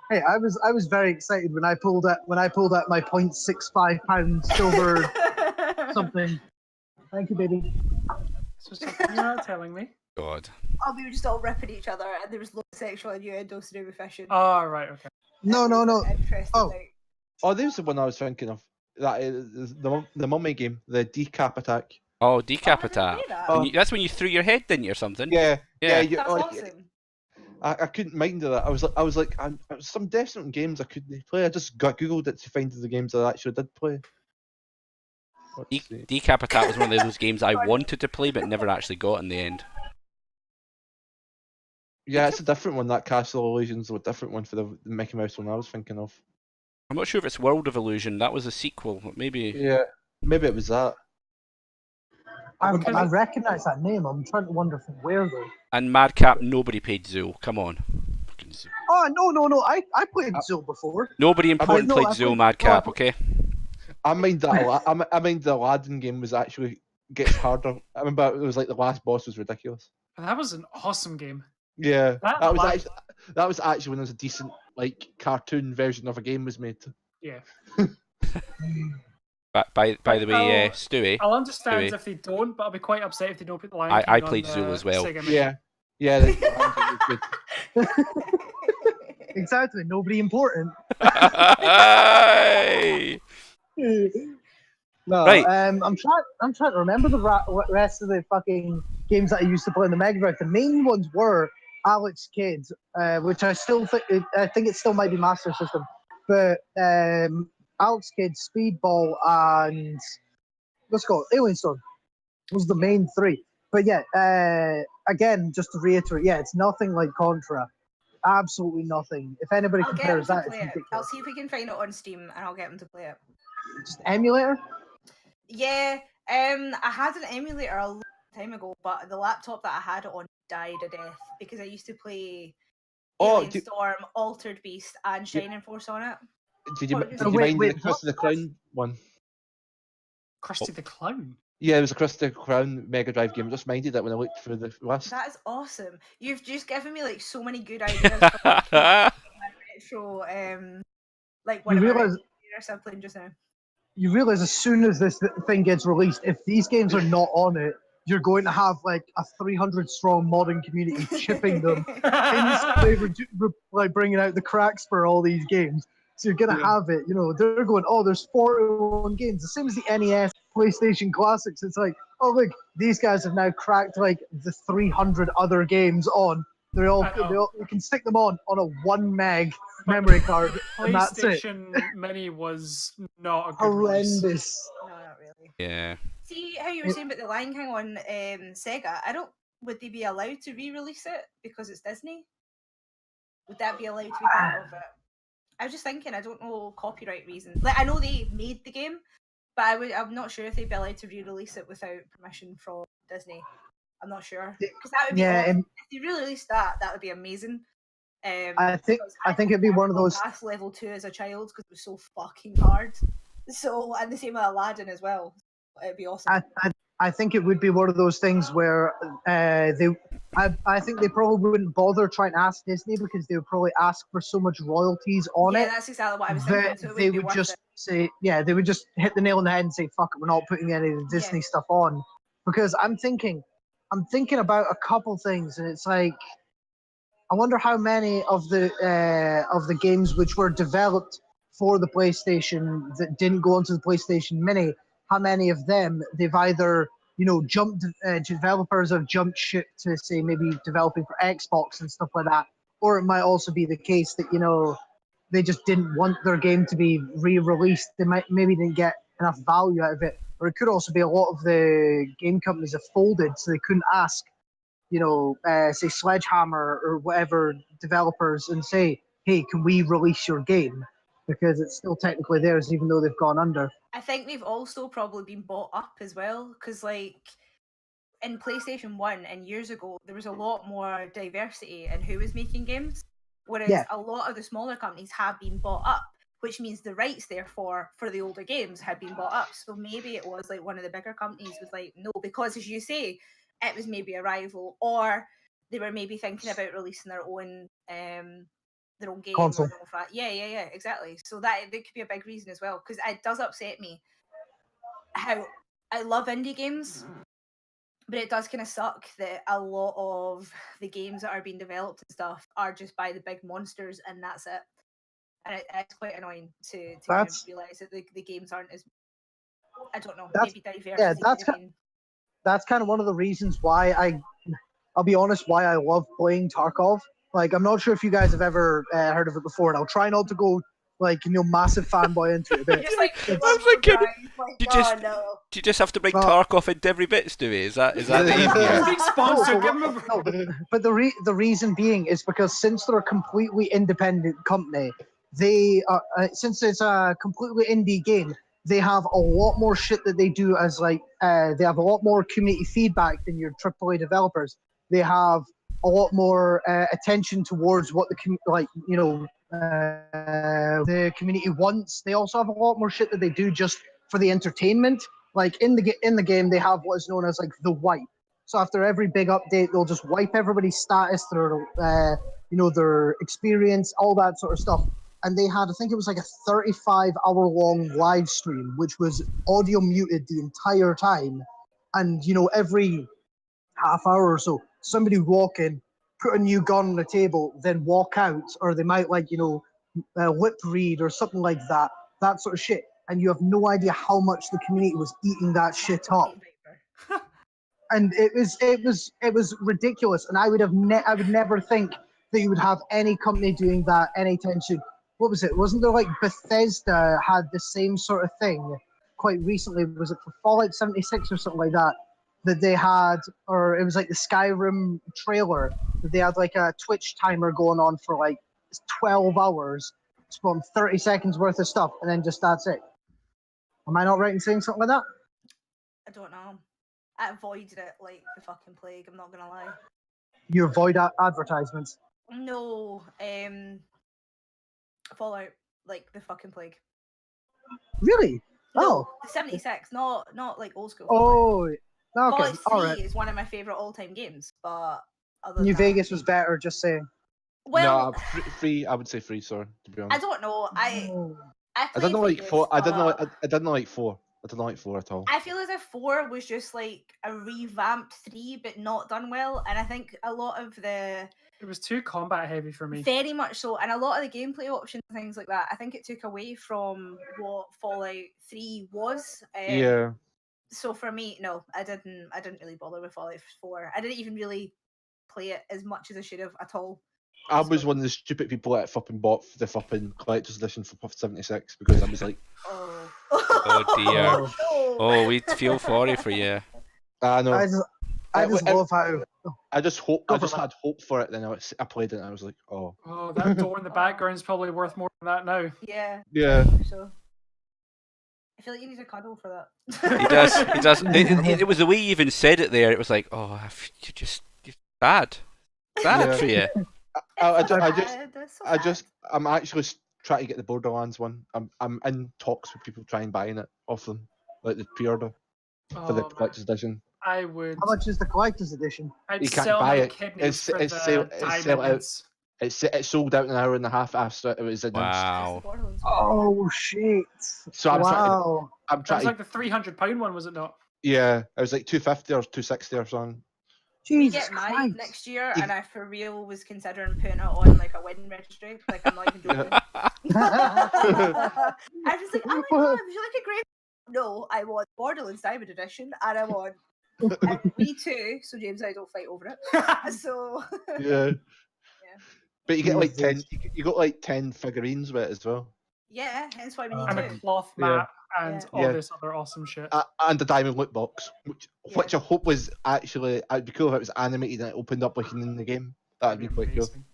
Hey, I was very excited when I pulled out my 0.65 pound silver something. Thank you, baby. So something you're not telling me. God. Oh, we were just all ripping each other, and there was loads of sexual innuendos to do with fishing. Oh, right, okay. No. Interesting. Oh. Like, oh, there's the one I was thinking of. That is the mummy game, the decap attack. Oh, decap I didn't attack. play that. Oh. That's when you threw your head, didn't you, or something? Yeah, Yeah. you, That's like, awesome. I couldn't mind of that. I was like, some definite games I couldn't play. I just googled it to find the games I actually did play. Let's see. Decap attack was one of those games I wanted to play but never actually got in the end. Yeah, it's a different one. That Castle Illusions was a different one for the Mickey Mouse one I was thinking of. I'm not sure if it's World of Illusion. That was a sequel. Maybe. Yeah, maybe it was that. I recognise that name. I'm trying to wonder from where though. And Madcap, nobody paid Zool. Come on. Fucking Zool. Oh no! I played Zool before. Nobody important no, played I Zool played- Madcap, oh, okay? I mind that. I mind the Aladdin game was actually gets harder. I remember it was like the last boss was ridiculous. That was an awesome game. Yeah, That that was actually when there was a decent like cartoon version of a game was made. Yeah. By the way, Stoowee, I'll understand Anyway. if they don't, but I'll be quite upset if they don't put the Lion I King on played the Zool as well. Sega Mini. Yeah, the was good. Exactly. Nobody important. Hey! No, Right. I'm trying to remember the rest of the fucking games that I used to play on the Mega Drive. The main ones were Alex Kidd, which I think it still might be Master System, but Alex Kidd, Speedball, and let's go Alien Storm was the main three. But yeah, again, just to reiterate, yeah, it's nothing like Contra. Absolutely nothing. If anybody I'll get him compares to that, it's play it. I'll ridiculous. see if we can find it on Steam, and I'll get him to play it. Just emulator. Yeah, I had an emulator a long time ago, but the laptop that I had it on died a death because I used to play Alien Storm, Altered Beast, and Shining Force on it. Did you mind the Crest of the Crown one? Krusty the Clown? Yeah, it was a Crest of the Crown Mega Drive game. I just minded that when I looked through the list. That is awesome. You've just given me like so many good ideas for my retro, like one of my retro I'm playing just now. You realize as soon as this thing gets released, if these games are not on it, you're going to have like a 300-strong modding community chipping them, like bringing out the cracks for all these games. So you're gonna have it. You know, they're going, oh, there's 41 games, the same as the NES, PlayStation Classics. It's like, oh look, these guys have now cracked like the 300 other games on. You can stick them on a 1 meg memory card, and that's it. PlayStation Mini was not a good horrendous. Release. No, not really. Yeah. See how you were saying about the Lion King on Sega? Would they be allowed to re-release it because it's Disney? Would that be allowed to be part of it? I was just thinking, I don't know copyright reasons. Like I know they made the game, but I'm not sure if they'd be allowed to re-release it without permission from Disney. I'm not sure because that would be awesome. If they re-released that would be amazing. I think it'd be one of those. Past level 2 as a child because it was so fucking hard. So and the same with Aladdin as well. It'd be awesome. I think it would be one of those things where I think they probably wouldn't bother trying to ask Disney because they would probably ask for so much royalties on it. Yeah, that's exactly what I was thinking. So they would just say, they would just hit the nail on the head and say, "Fuck it, we're not putting any of the Disney stuff on." Because I'm thinking about a couple things, and it's like, I wonder how many of the games which were developed for the PlayStation that didn't go onto the PlayStation Mini. How many of them they've either, jumped, developers have jumped ship to say maybe developing for Xbox and stuff like that, or it might also be the case that they just didn't want their game to be re-released. They maybe didn't get enough value out of it, or it could also be a lot of the game companies have folded, so they couldn't ask, say Sledgehammer or whatever developers and say, hey, can we release your game? Because it's still technically theirs, even though they've gone under. I think they've also probably been bought up as well, because like in PlayStation 1 and years ago, there was a lot more diversity in who was making games, whereas a lot of the smaller companies have been bought up, which means the rights, therefore, for the older games had been bought up. So maybe it was like one of the bigger companies was like, no, because as you say, it was maybe a rival, or they were maybe thinking about releasing their own game console. Or that. Yeah, exactly. So that could be a big reason as well, because it does upset me how I love indie games, but it does kind of suck that a lot of the games that are being developed and stuff are just by the big monsters, and that's it. And it's quite annoying to kind of realise that the games aren't as, I don't know, maybe diverse. Yeah, that's kind of one of the reasons why I'll be honest, why I love playing Tarkov. Like, I'm not sure if you guys have ever heard of it before, and I'll try not to go massive fanboy into it. But I'm thinking, do you just have to bring Tarkov into every bit, Stewie? Is that the aim here? But the reason being is because since they're a completely independent company, they since it's a completely indie game, they have a lot more shit that they do as they have a lot more community feedback than your AAA developers. They have a lot more attention towards what the community wants. They also have a lot more shit that they do just for the entertainment. Like in the game, they have what is known as like the wipe. So after every big update, they'll just wipe everybody's status, their experience, all that sort of stuff. And they had, I think it was like a 35-hour-long live stream, which was audio muted the entire time. And every half hour or so, somebody would walk in, put a new gun on the table, then walk out, or they might lip read or something like that sort of shit. And you have no idea how much the community was eating that shit up. And it was ridiculous. And I would never think that you would have any company doing that anytime soon. What was it? Wasn't there like Bethesda had the same sort of thing quite recently? Was it for Fallout 76 or something like that? That they had, or it was like the Skyrim trailer, that they had like a Twitch timer going on for like 12 hours, from 30 seconds worth of stuff, and then just that's it. Am I not right in saying something like that? I don't know. I avoided it like the fucking plague. I'm not gonna lie. You avoid advertisements. No, Fallout like the fucking plague. Really? No, Oh. the 76, not like old school. Oh. Okay. Fallout 3 All right. is one of my favorite all-time games, but other New than that, Vegas was better. Just saying. well, no, free. I would say free. Sorry, to be honest. I don't know. I I played didn't like Vegas, 4. I didn't but like. I didn't like 4. I didn't like 4 at all. I feel as if 4 was just like a revamped 3, but not done well. And I think a lot of the It was too combat heavy for me. very much so, and a lot of the gameplay options and things like that, I think it took away from what Fallout 3 was. Yeah. So for me, no, I didn't really bother with Fallout 4. I didn't even really play it as much as I should have at all. I was one of the stupid people that fucking bought the fucking collector's edition for Puff 76 because I was like, Oh, Oh dear. no. Oh, we feel sorry for you. I know. I just love how. I just had hope for it. Then I played it and I was like, oh. Oh, that door in the background is probably worth more than that now. Yeah. Yeah. So I feel like you need a cuddle for that. He does. He does. It was the way you even said it there. It was like, oh, you're bad. Bad for you. I'm actually trying to get the Borderlands one. I'm in talks with people trying buying it off them, like the pre-order for the collector's edition. I would. How much is the collector's edition? I'd You can't sell buy my it. kidneys for It's the sell out. diamonds. It sold out in an hour and a half after it was announced. Wow. Oh shit! So I'm wow. I'm That trying. was like the £300 one, was it not? Yeah, it was like 250 or 260 or something. We Jesus get married Christ. next year, and I for real was considering putting it on like a wedding registry. Like I'm not even joking. I was like, oh my god, would you like a great? No, I want Borderlands Diamond Edition, and I want me too. So James and I don't fight over it. So Yeah. But you get like Jesus. 10. You got like 10 figurines with it as well. yeah, hence why we need And a two. cloth Yeah. map and Yeah. all Yeah. this other awesome shit. And the diamond loot box, which I hope was actually. It'd be cool if it was animated and it opened up like in the game. That'd be quite cool. Amazing.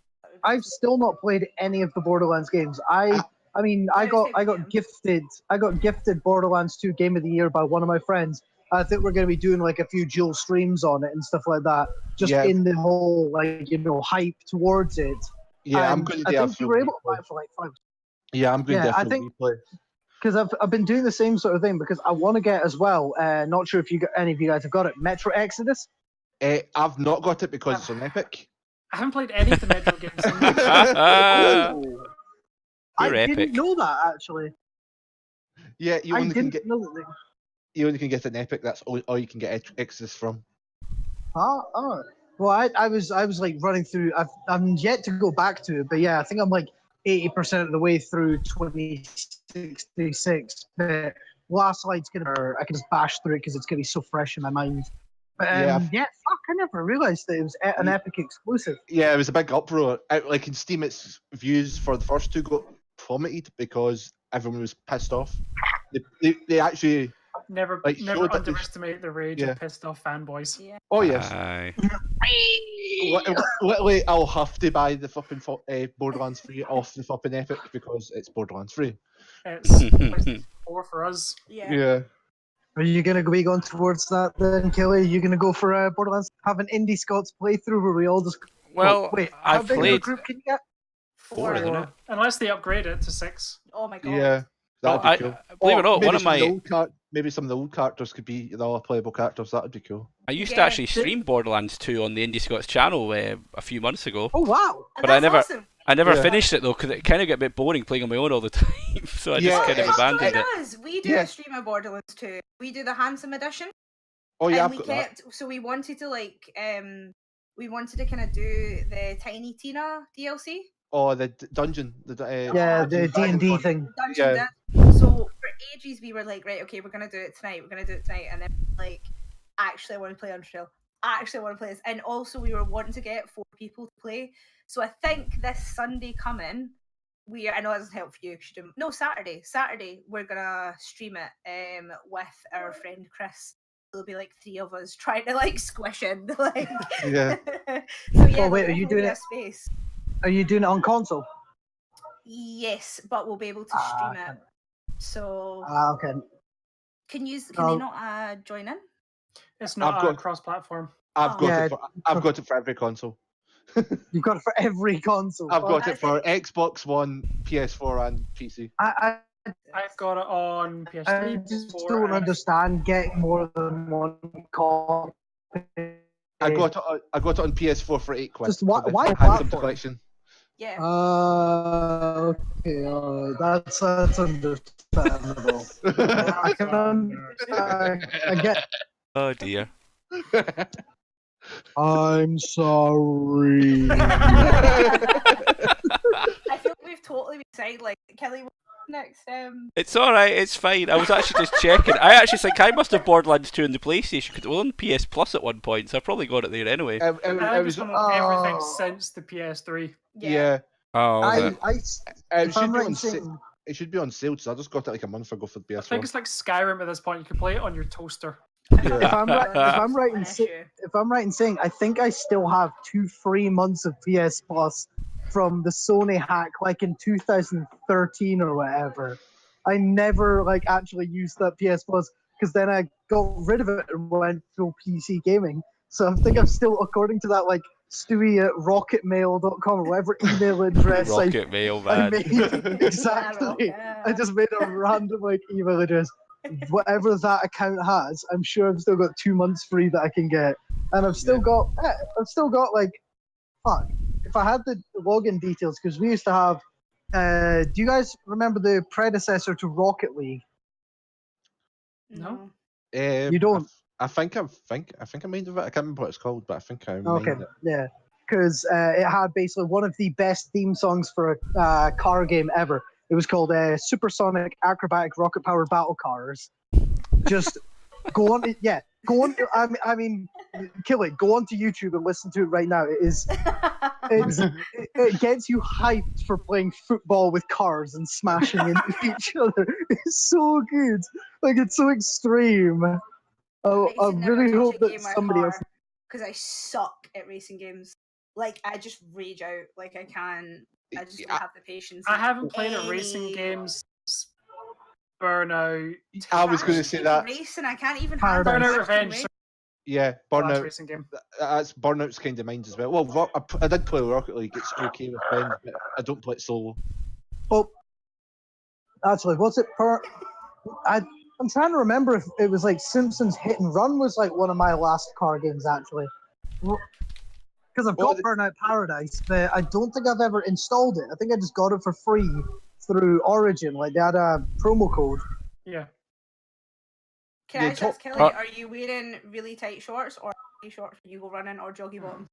I've still not played any of the Borderlands games. I got gifted Borderlands 2 Game of the Year by one of my friends. I think we're going to be doing like a few dual streams on it and stuff like that. Just in the whole hype towards it. Yeah, I'm And going to I do a think you full were able to buy replay. it for like $5. Yeah, I'm going to do a I full think- replay. Because I've been doing the same sort of thing because I want to get as well. Not sure if any of you guys have got it. Metro Exodus. I've not got it because it's on Epic. I haven't played any of the Metro games. I You're didn't epic. know that actually. Yeah, you I only can didn't get know that. you only can get an Epic. That's all you can get Exodus from. Oh. Well, I was like running through. I'm yet to go back to it, but yeah, I think I'm like 80% of the way through 2066. The last slide's I can just bash through it because it's gonna be so fresh in my mind. But fuck, I never realised that it was an Epic exclusive. Yeah, it was a big uproar. Like in Steam, its views for the first two got plummeted because everyone was pissed off. They actually. Never Like, showed that they- underestimate the rage Yeah. of pissed off fanboys. Yeah. Oh yes. Aye. Literally, I'll have to buy the fucking Borderlands 3 off the fucking Epic because it's Borderlands 3. It's PlayStation 4 for us. Yeah. Are you gonna be going towards that then, Killie? Are you gonna go for Borderlands? Have an IndiScots playthrough where we all just. Well, wait, how I've big of a played group can you get? 4, isn't it? Unless they upgrade it to 6. Oh my god. Yeah, that'd Well, be cool. believe it or not, maybe one of some my maybe some of the old characters could be the all playable characters. That'd be cool. I used to Yeah. actually stream Borderlands 2 on the IndiScots channel a few months ago. Oh wow! And But I that's never- awesome. I never Yeah. finished it though because it kind of got a bit boring playing on my own all the time, so I just Yeah, kind of it's- abandoned it. does. We do Yeah. a stream of Borderlands 2. We do the handsome edition. Oh yeah, And I've we got that. kept, so we wanted to we wanted to kind of do the Tiny Tina DLC. Oh, the dungeon. The D&D thing. Dungeon Yeah. did. So for ages we were like, right, okay, we're gonna do it tonight. We're gonna do it tonight, and then like, actually, I want to play Undertale. Actually, I want to play this, and also we were wanting to get 4 people to play. So I think this Sunday coming, I know it doesn't help for you. 'Cause you didn't, no, Saturday we're gonna stream it with our friend Chris. There'll be like 3 of us trying to like squish in like. Yeah. So yeah, Oh, wait, are there'll you definitely doing be a it- Space. Are you doing it on console? Yes, but we'll be able to stream it. So Okay. can Oh. they not wanna join in? It's not cross-platform. I've got it for every console. You've got it for every console. I've got it for Xbox One, PS4, and PC. I've got it on PS3. I just don't understand getting more than one copy. I got it on PS4 for £8. Just why Handsome platform? collection. Yeah. Okay, that's understandable. I get. Oh dear. I'm sorry. I feel like we've totally been saying, like, Killie, what's next? It's alright, it's fine. I was actually just checking. I actually think I must have Borderlands 2 on the PlayStation because it was on PS Plus at one point, so I probably got it there anyway. It was on everything since the PS3. Yeah. Oh, it should be on sale, so I just got it like a month ago for the PS4. I think it's like Skyrim at this point. You can play it on your toaster. If I'm right in saying, I think I still have 2 free months of PS Plus from the Sony hack, like in 2013 or whatever. I never like actually used that PS Plus because then I got rid of it and went full PC gaming. So I think I'm still, according to that, like Stoowee at rocketmail.com or whatever email address Rocketmail, I man. made. Exactly. I just made a random like email address. Whatever that account has, I'm sure I've still got 2 months free that I can get, and I've still got like, fuck. If I had the login details, because we used to have. Do you guys remember the predecessor to Rocket League? No. You don't. I think I mind of it. I can't remember what it's called, but I think I mind it. Yeah, because it had basically one of the best theme songs for a car game ever. It was called Supersonic Acrobatic Rocket Powered Battle Cars. Just go on, go on. I mean, Killie, go onto YouTube and listen to it right now. It gets you hyped for playing football with cars and smashing into each other. It's so good. Like, it's so extreme. I really hope that somebody else. Because I suck at racing games. Like, I just rage out. Like, I just don't have the patience. I haven't played at racing games. Burnout. I was going to say that. Racing, I can't even have Burnout Revenge. Yeah, Burnout. Racing game. That's Burnout's kind of mine as well. Well, I did play Rocket League. It's okay with friends, but I don't play it solo. Oh, actually, what's it per? I'm trying to remember if it was like Simpsons Hit and Run was like one of my last car games actually. Because I've got Burnout Paradise, but I don't think I've ever installed it. I think I just got it for free through Origin. Like, they had a promo code. Yeah. Can I just ask Killie, are you wearing really tight shorts or shorts when you go running or joggy bottoms?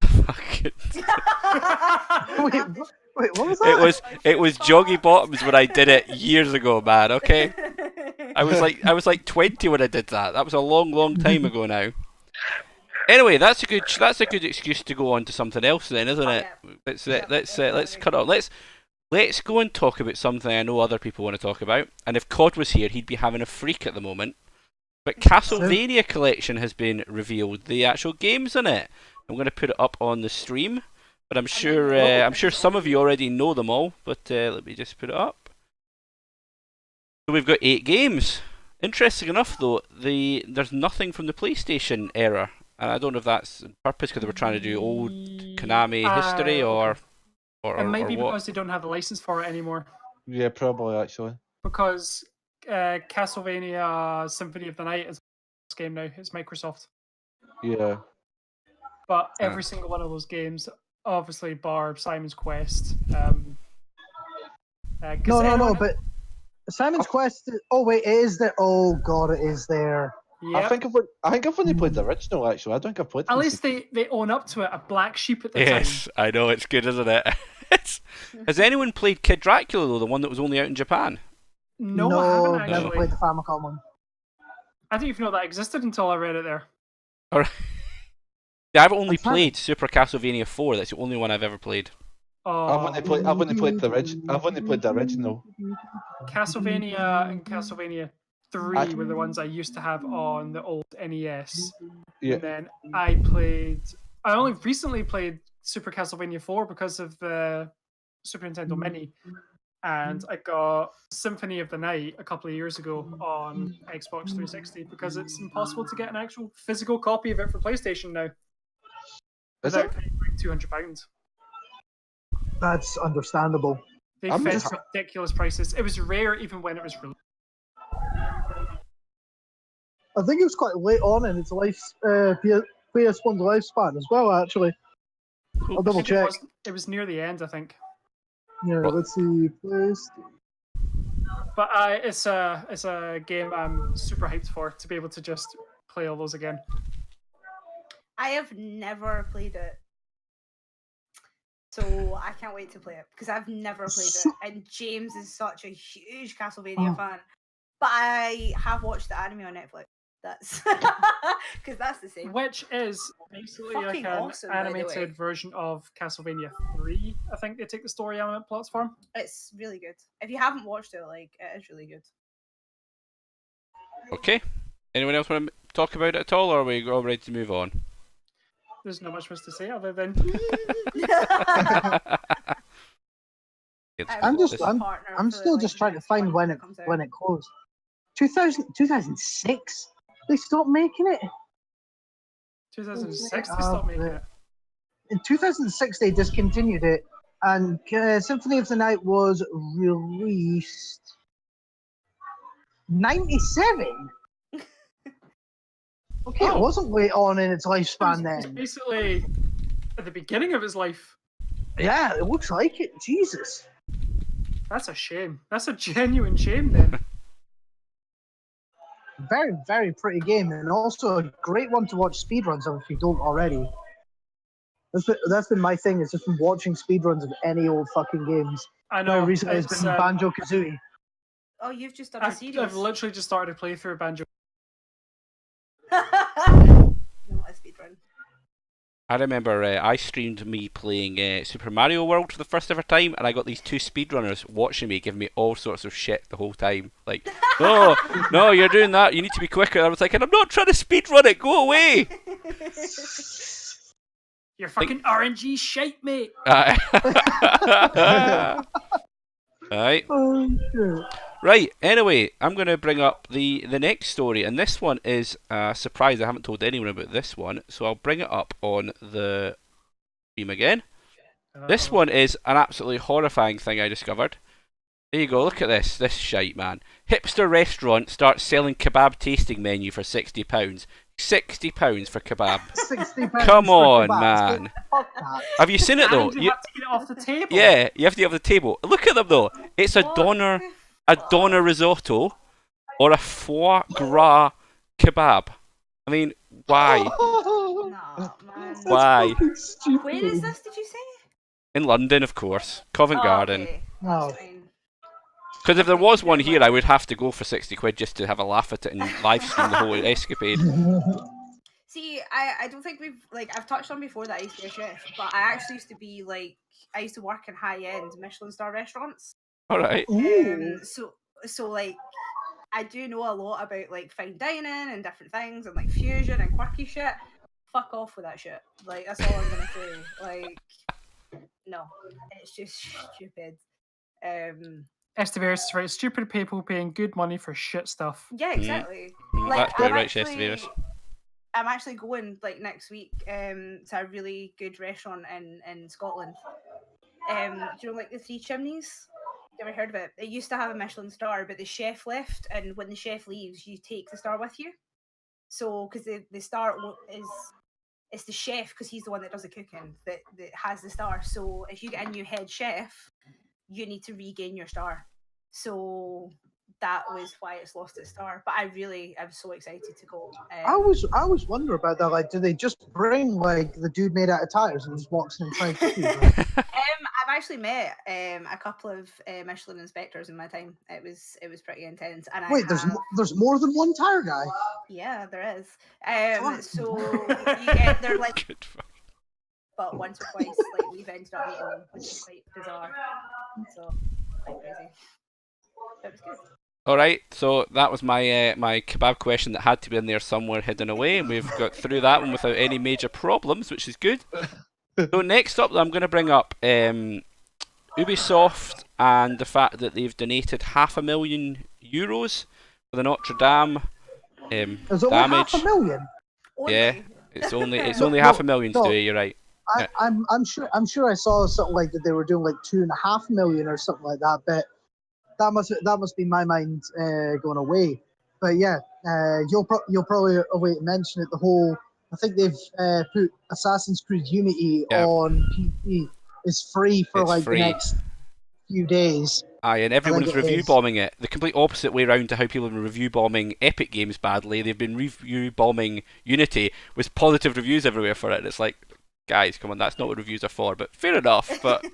Wait, what was that? It was joggy bottoms when I did it years ago, man. Okay. I was like 20 when I did that. That was a long time ago now. Anyway, that's a good excuse to go on to something else then, isn't it? Let's cut off. Let's go and talk about something I know other people want to talk about. And if Cod was here, he'd be having a freak at the moment. But Castlevania Collection has been revealed. The actual games in it. I'm going to put it up on the stream, but I'm sure some of you already know them all. But let me just put it up. So we've got 8 games. Interesting enough, though, there's nothing from the PlayStation era. And I don't know if that's on purpose because they were trying to do old Konami history or it might be what? because they don't have the license for it anymore. Yeah, probably actually. Because Castlevania Symphony of the Night is this game now. It's Microsoft. Yeah. But every single one of those games, obviously, bar Simon's Quest. No, but Simon's Quest. Oh wait, it is there. Oh god, it is there. Yep. I think I've only played the original. Actually, I don't think I've played. At least they own up to it. A black sheep at the time. Yes, I know it's good, isn't it? Has anyone played Kid Dracula though? The one that was only out in Japan. No, I haven't actually. Never played the Famicom one. I didn't even know that existed until I read it there. All right. Yeah, I've only played Super Castlevania 4. That's the only one I've ever played. Oh. I've only played the original. Castlevania and Castlevania 3 were the ones I used to have on the old NES. Yeah. And then I only recently played Super Castlevania 4 because of the Super Nintendo Mini. and I got Symphony of the Night a couple of years ago on Xbox 360 because it's impossible to get an actual physical copy of it for PlayStation now without paying like £200. That's understandable. They fetch ridiculous prices. It was rare even when it was released. I think it was quite late on in its PS1's lifespan as well, actually. I'll double check. It was near the end, I think. Yeah, let's see. But it's a game I'm super hyped for, to be able to just play all those again. I have never played it. So I can't wait to play it because I've never played it, and James is such a huge Castlevania fan. But I have watched the anime on Netflix. That's because that's the same. Which is basically Fucking like an awesome, by the way. animated version of Castlevania 3. I think they take the story element platform. It's really good. If you haven't watched it, like it is really good. Okay. Anyone else want to talk about it at all, or are we all ready to move on? There's not much to say other than I'm still just trying to find when it closed. 2006? They stopped making it? 2006 they stopped making it. In 2006 they discontinued it, and Symphony of the Night was released 97. Okay, it wasn't late on in its lifespan then. It's basically at the beginning of its life. Yeah, it looks like it. Jesus. That's a shame. That's a genuine shame then. Very, very pretty game, and also a great one to watch speedruns of if you don't already. That's been my thing, it's just been watching speedruns of any old fucking games. I know. Recently it's been Banjo-Kazooie. Oh, you've just done a series. I've literally just started to play through Banjo. Not a speedrun. I remember I streamed me playing Super Mario World for the first ever time, and I got these two speedrunners watching me, giving me all sorts of shit the whole time. Like, no, you're doing that, you need to be quicker. I was like, and I'm not trying to speedrun it, go away! You're fucking RNG shite, mate! Alright. Oh, shit. Right, anyway, I'm going to bring up the next story, and this one is a surprise. I haven't told anyone about this one, so I'll bring it up on the stream again. This one is an absolutely horrifying thing I discovered. There you go, look at this shite, man. Hipster restaurant starts selling kebab tasting menu for £60. £60 for kebab. £60 Come for on, kebabs. man. Fuck that. Have you seen it, though? You have to get it off the table. Yeah, you have to get it off the table. Look at them, though. It's a doner risotto or a foie gras kebab. I mean, why? Nah, man. Why? Where is this, did you say? In London, of course. Covent Garden. Okay. No. That's fine. Because if there was one here, I would have to go for £60 just to have a laugh at it and live stream the whole escapade. See, I don't think I've touched on before that I used to be a chef, but I actually used to be I used to work in high-end Michelin star restaurants. Alright. So like, I do know a lot about like fine dining and different things and like fusion and quirky shit. Fuck off with that shit. Like, that's all I'm gonna say. Like, no, it's just stupid. Esteveris is right. Stupid people paying good money for shit stuff. Yeah, exactly. That's quite right, Esteveris. I'm actually going like next week to a really good restaurant in Scotland. Do you know like the Three Chimneys? You ever heard of it? It used to have a Michelin star, but the chef left, and when the chef leaves, you take the star with you. So, because the star it's the chef, because he's the one that does the cooking, that has the star. So, if you get a new head chef, you need to regain your star. So that was why it's lost its star. But I'm so excited to go. I was wondering about that. Like, do they just bring like the dude made out of tires and just walks in and tries to do I've actually met a couple of Michelin inspectors in my time. It was pretty intense. And wait, there's more than one tire guy. Yeah, there is. So you get they're like, but once or twice, like we've ended up meeting them, which is quite bizarre. So quite crazy. But it was good. Alright, so that was my my kebab question that had to be in there somewhere hidden away, and we've got through that one without any major problems, which is good. So next up, I'm going to bring up Ubisoft and the fact that they've donated €500,000 for the Notre Dame There's only damage. $500,000. Yeah, it's only No, $500,000 no. Stewie, you're right. Yeah. I'm sure I saw something like that they were doing like $2.5 million or something like that, but that must be my mind going away. But yeah, you'll probably away to mention it. The whole, I think they've put Assassin's Creed Unity on PC is free for the next few days. Aye, and everyone's review bombing it. The complete opposite way around to how people have been review bombing Epic Games badly. They've been review bombing Unity with positive reviews everywhere for it. And it's like, guys, come on, that's not what reviews are for. But fair enough. But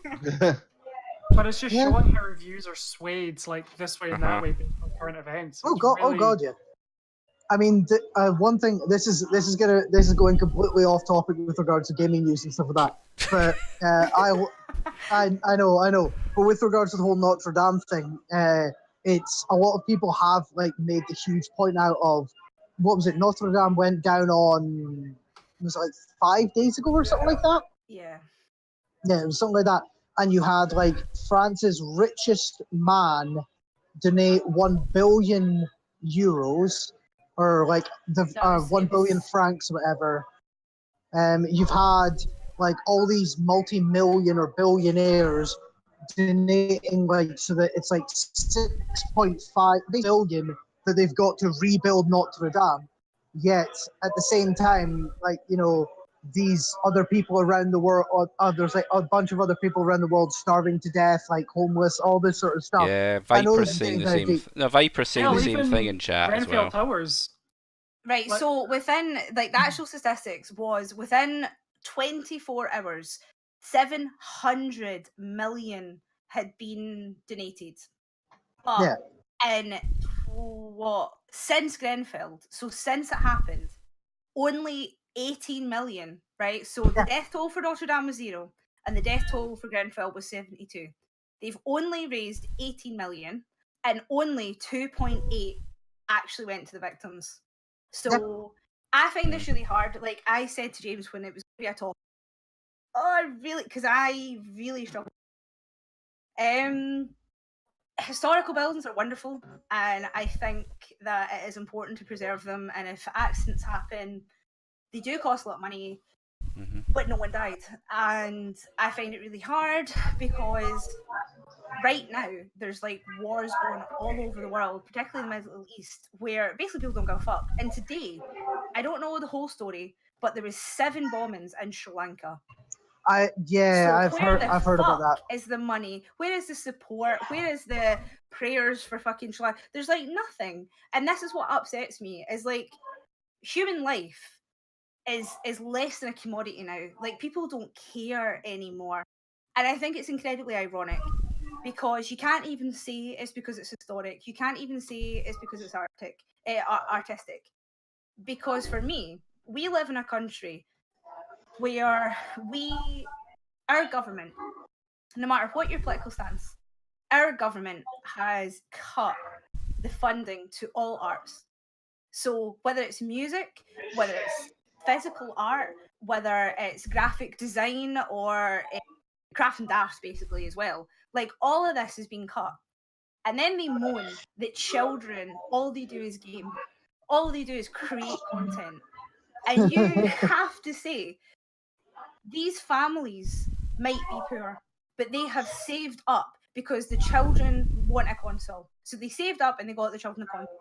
but it's just showing how reviews are swayed like this way and that way based on current events. Oh god, yeah. I mean, one thing. This is going completely off topic with regards to gaming news and stuff like that. But I know. But with regards to the whole Notre Dame thing, it's a lot of people have made the huge point out of what was it? Notre Dame went down on, was it 5 days ago or something like that? Yeah. Yeah, it was something like that. And you had France's richest man donate €1 billion, or 1 billion francs, whatever. You've had all these multi-million or billionaires donating so that it's 6.5 billion that they've got to rebuild Notre Dame. Yet at the same time, these other people around the world, there's a bunch of other people around the world starving to death, homeless, all this sort of stuff. Yeah, Viper's saying the same. No, Viper's saying the same thing in chat as well. Towers. Right, so within the actual statistics was within 24 hours, 700 million had been donated. But in since Grenfell, so since it happened, only 18 million, right? So the death toll for Notre Dame was 0, and the death toll for Grenfell was 72. They've only raised 18 million, and only 2.8 actually went to the victims. So I find this really hard. Like I said to James when it was going to be a talk, because I really struggle. Historical buildings are wonderful, and I think that it is important to preserve them. And if accidents happen, they do cost a lot of money, but no one died. And I find it really hard because right now there's wars going all over the world, particularly in the Middle East, where basically people don't give a fuck. And today, I don't know the whole story, but there was 7 bombings in Sri Lanka. I've heard about that. Is the money? Where is the support? Where is the prayers for fucking Sri Lanka? There's nothing. And this is what upsets me, is human life is less than a commodity now. People don't care anymore. And I think it's incredibly ironic because you can't even say it's because it's historic. You can't even say it's because it's artistic. Because for me, we live in a country where our government, no matter what your political stance, our government has cut the funding to all arts. So whether it's music, whether it's physical art, whether it's graphic design or craft and crafts basically as well, all of this has been cut. And then they moan that children, all they do is game. All they do is create content. And you have to say, these families might be poor, but they have saved up because the children want a console. So they saved up and they got the children a console.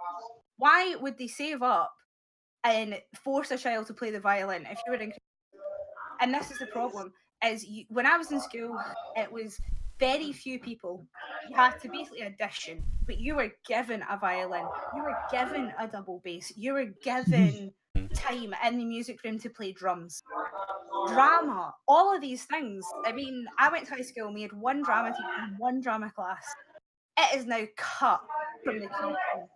Why would they save up and force a child to play the violin if you were in? And this is the problem, is when I was in school, it was very few people. You had to basically audition, but you were given a violin, you were given a double bass, you were given time in the music room to play drums. Drama, all of these things. I mean, I went to high school and we had one drama teacher and one drama class. It is now cut from the curriculum.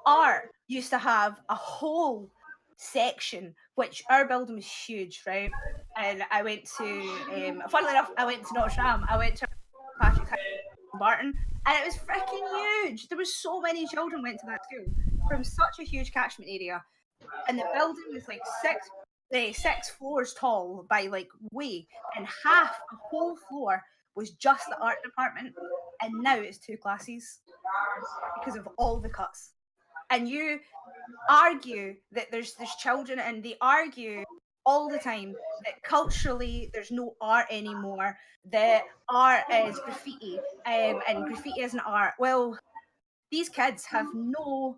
Art used to have a whole section, which our building was huge, right? And I went to, funnily enough, I went to Notre Dame. I went to Patrick's High School in Barton, and it was freaking huge. There was so many children went to that school from such a huge catchment area, and the building was 6 floors tall by way, and half a whole floor was just the art department. and now it's 2 classes because of all the cuts. And you argue that there's children, and they argue all the time that culturally there's no art anymore, that art is graffiti, and graffiti isn't art. Well, these kids have nowhere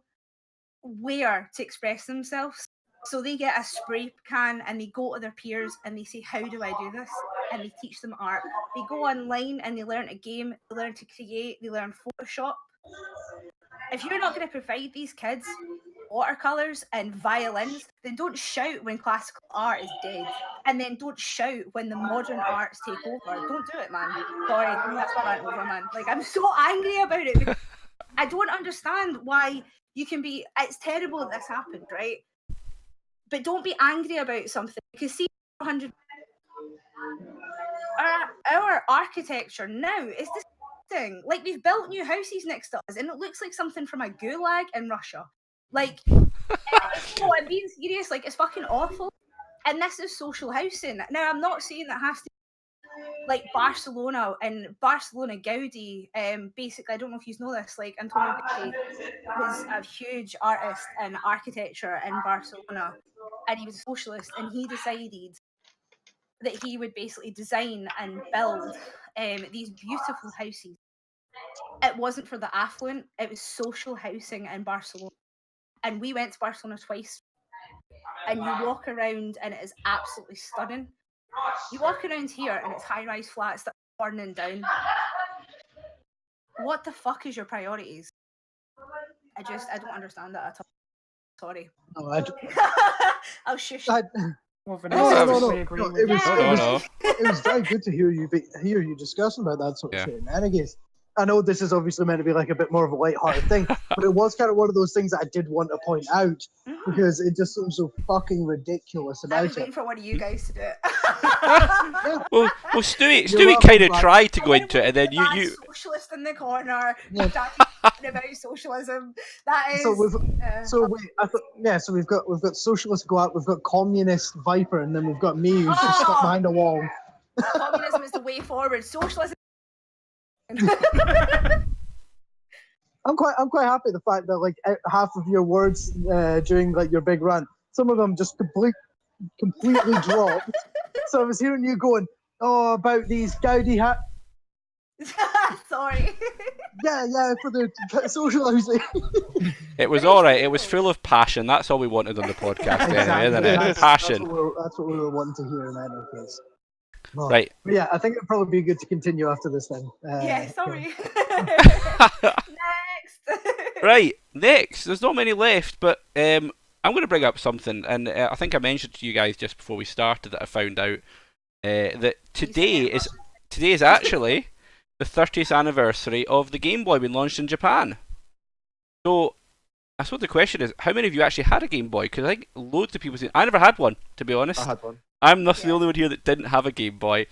to express themselves. So they get a spray can and they go to their peers and they say, how do I do this? And they teach them art. They go online and they learn to game, they learn to create, they learn Photoshop. If you're not going to provide these kids watercolours and violins, then don't shout when classical art is dead. And then don't shout when the modern arts take over. Don't do it, man. Sorry, that's my rant over, man. Like, I'm so angry about it because I don't understand why you can be... It's terrible that this happened, right? But don't be angry about something, because see, 100... Our architecture now is disgusting. Like, we've built new houses next to us, and it looks like something from a gulag in Russia. Like, no, I'm being serious. Like, it's fucking awful. And this is social housing. Now, I'm not saying that has to be like Barcelona and Barcelona Gaudi. Basically, I don't know if you know this. Like, Antonio Gaudi was a huge artist in architecture in Barcelona, and he was a socialist, and he decided that he would basically design and build these beautiful houses. It wasn't for the affluent, it was social housing in Barcelona. And we went to Barcelona twice, and you walk around and it is absolutely stunning. You walk around here and it's high-rise flats that are burning down. What the fuck is your priorities? I don't understand that at all. Sorry. No, I'll shush. Well, No. It was very good to hear you discussing about that sort of shit. And I guess I know this is obviously meant to be like a bit more of a light-hearted thing, but it was kind of one of those things that I did want to point out because it just seems so fucking ridiculous about I was waiting for one of you guys to do it. Well, Stoowee kind of tried to go into it, and then you socialist in the corner talking about socialism. That is. So we've got socialist Glap, we've got communist Viper, and then we've got me who's just stuck behind a wall. Communism is the way forward. Socialism. I'm quite happy the fact that like half of your words during like your big rant, some of them just completely dropped. So I was hearing you going, "Oh, about these Gaudi hat." Sorry. Yeah, for the social housing. It was all right. It was full of passion. That's all we wanted on the podcast, anyway, isn't it? Passion. That's what we were wanting to hear in any case. Oh. Right. But yeah, I think it'd probably be good to continue after this then. Yeah, sorry. Next. Right, next. There's not many left, but I'm going to bring up something, and I think I mentioned to you guys just before we started that I found out that today is actually the 30th anniversary of the Game Boy being launched in Japan. So, I suppose the question is, how many of you actually had a Game Boy? Because I think loads of people say, I never had one, to be honest. I had one. I'm not the only one here that didn't have a Game Boy.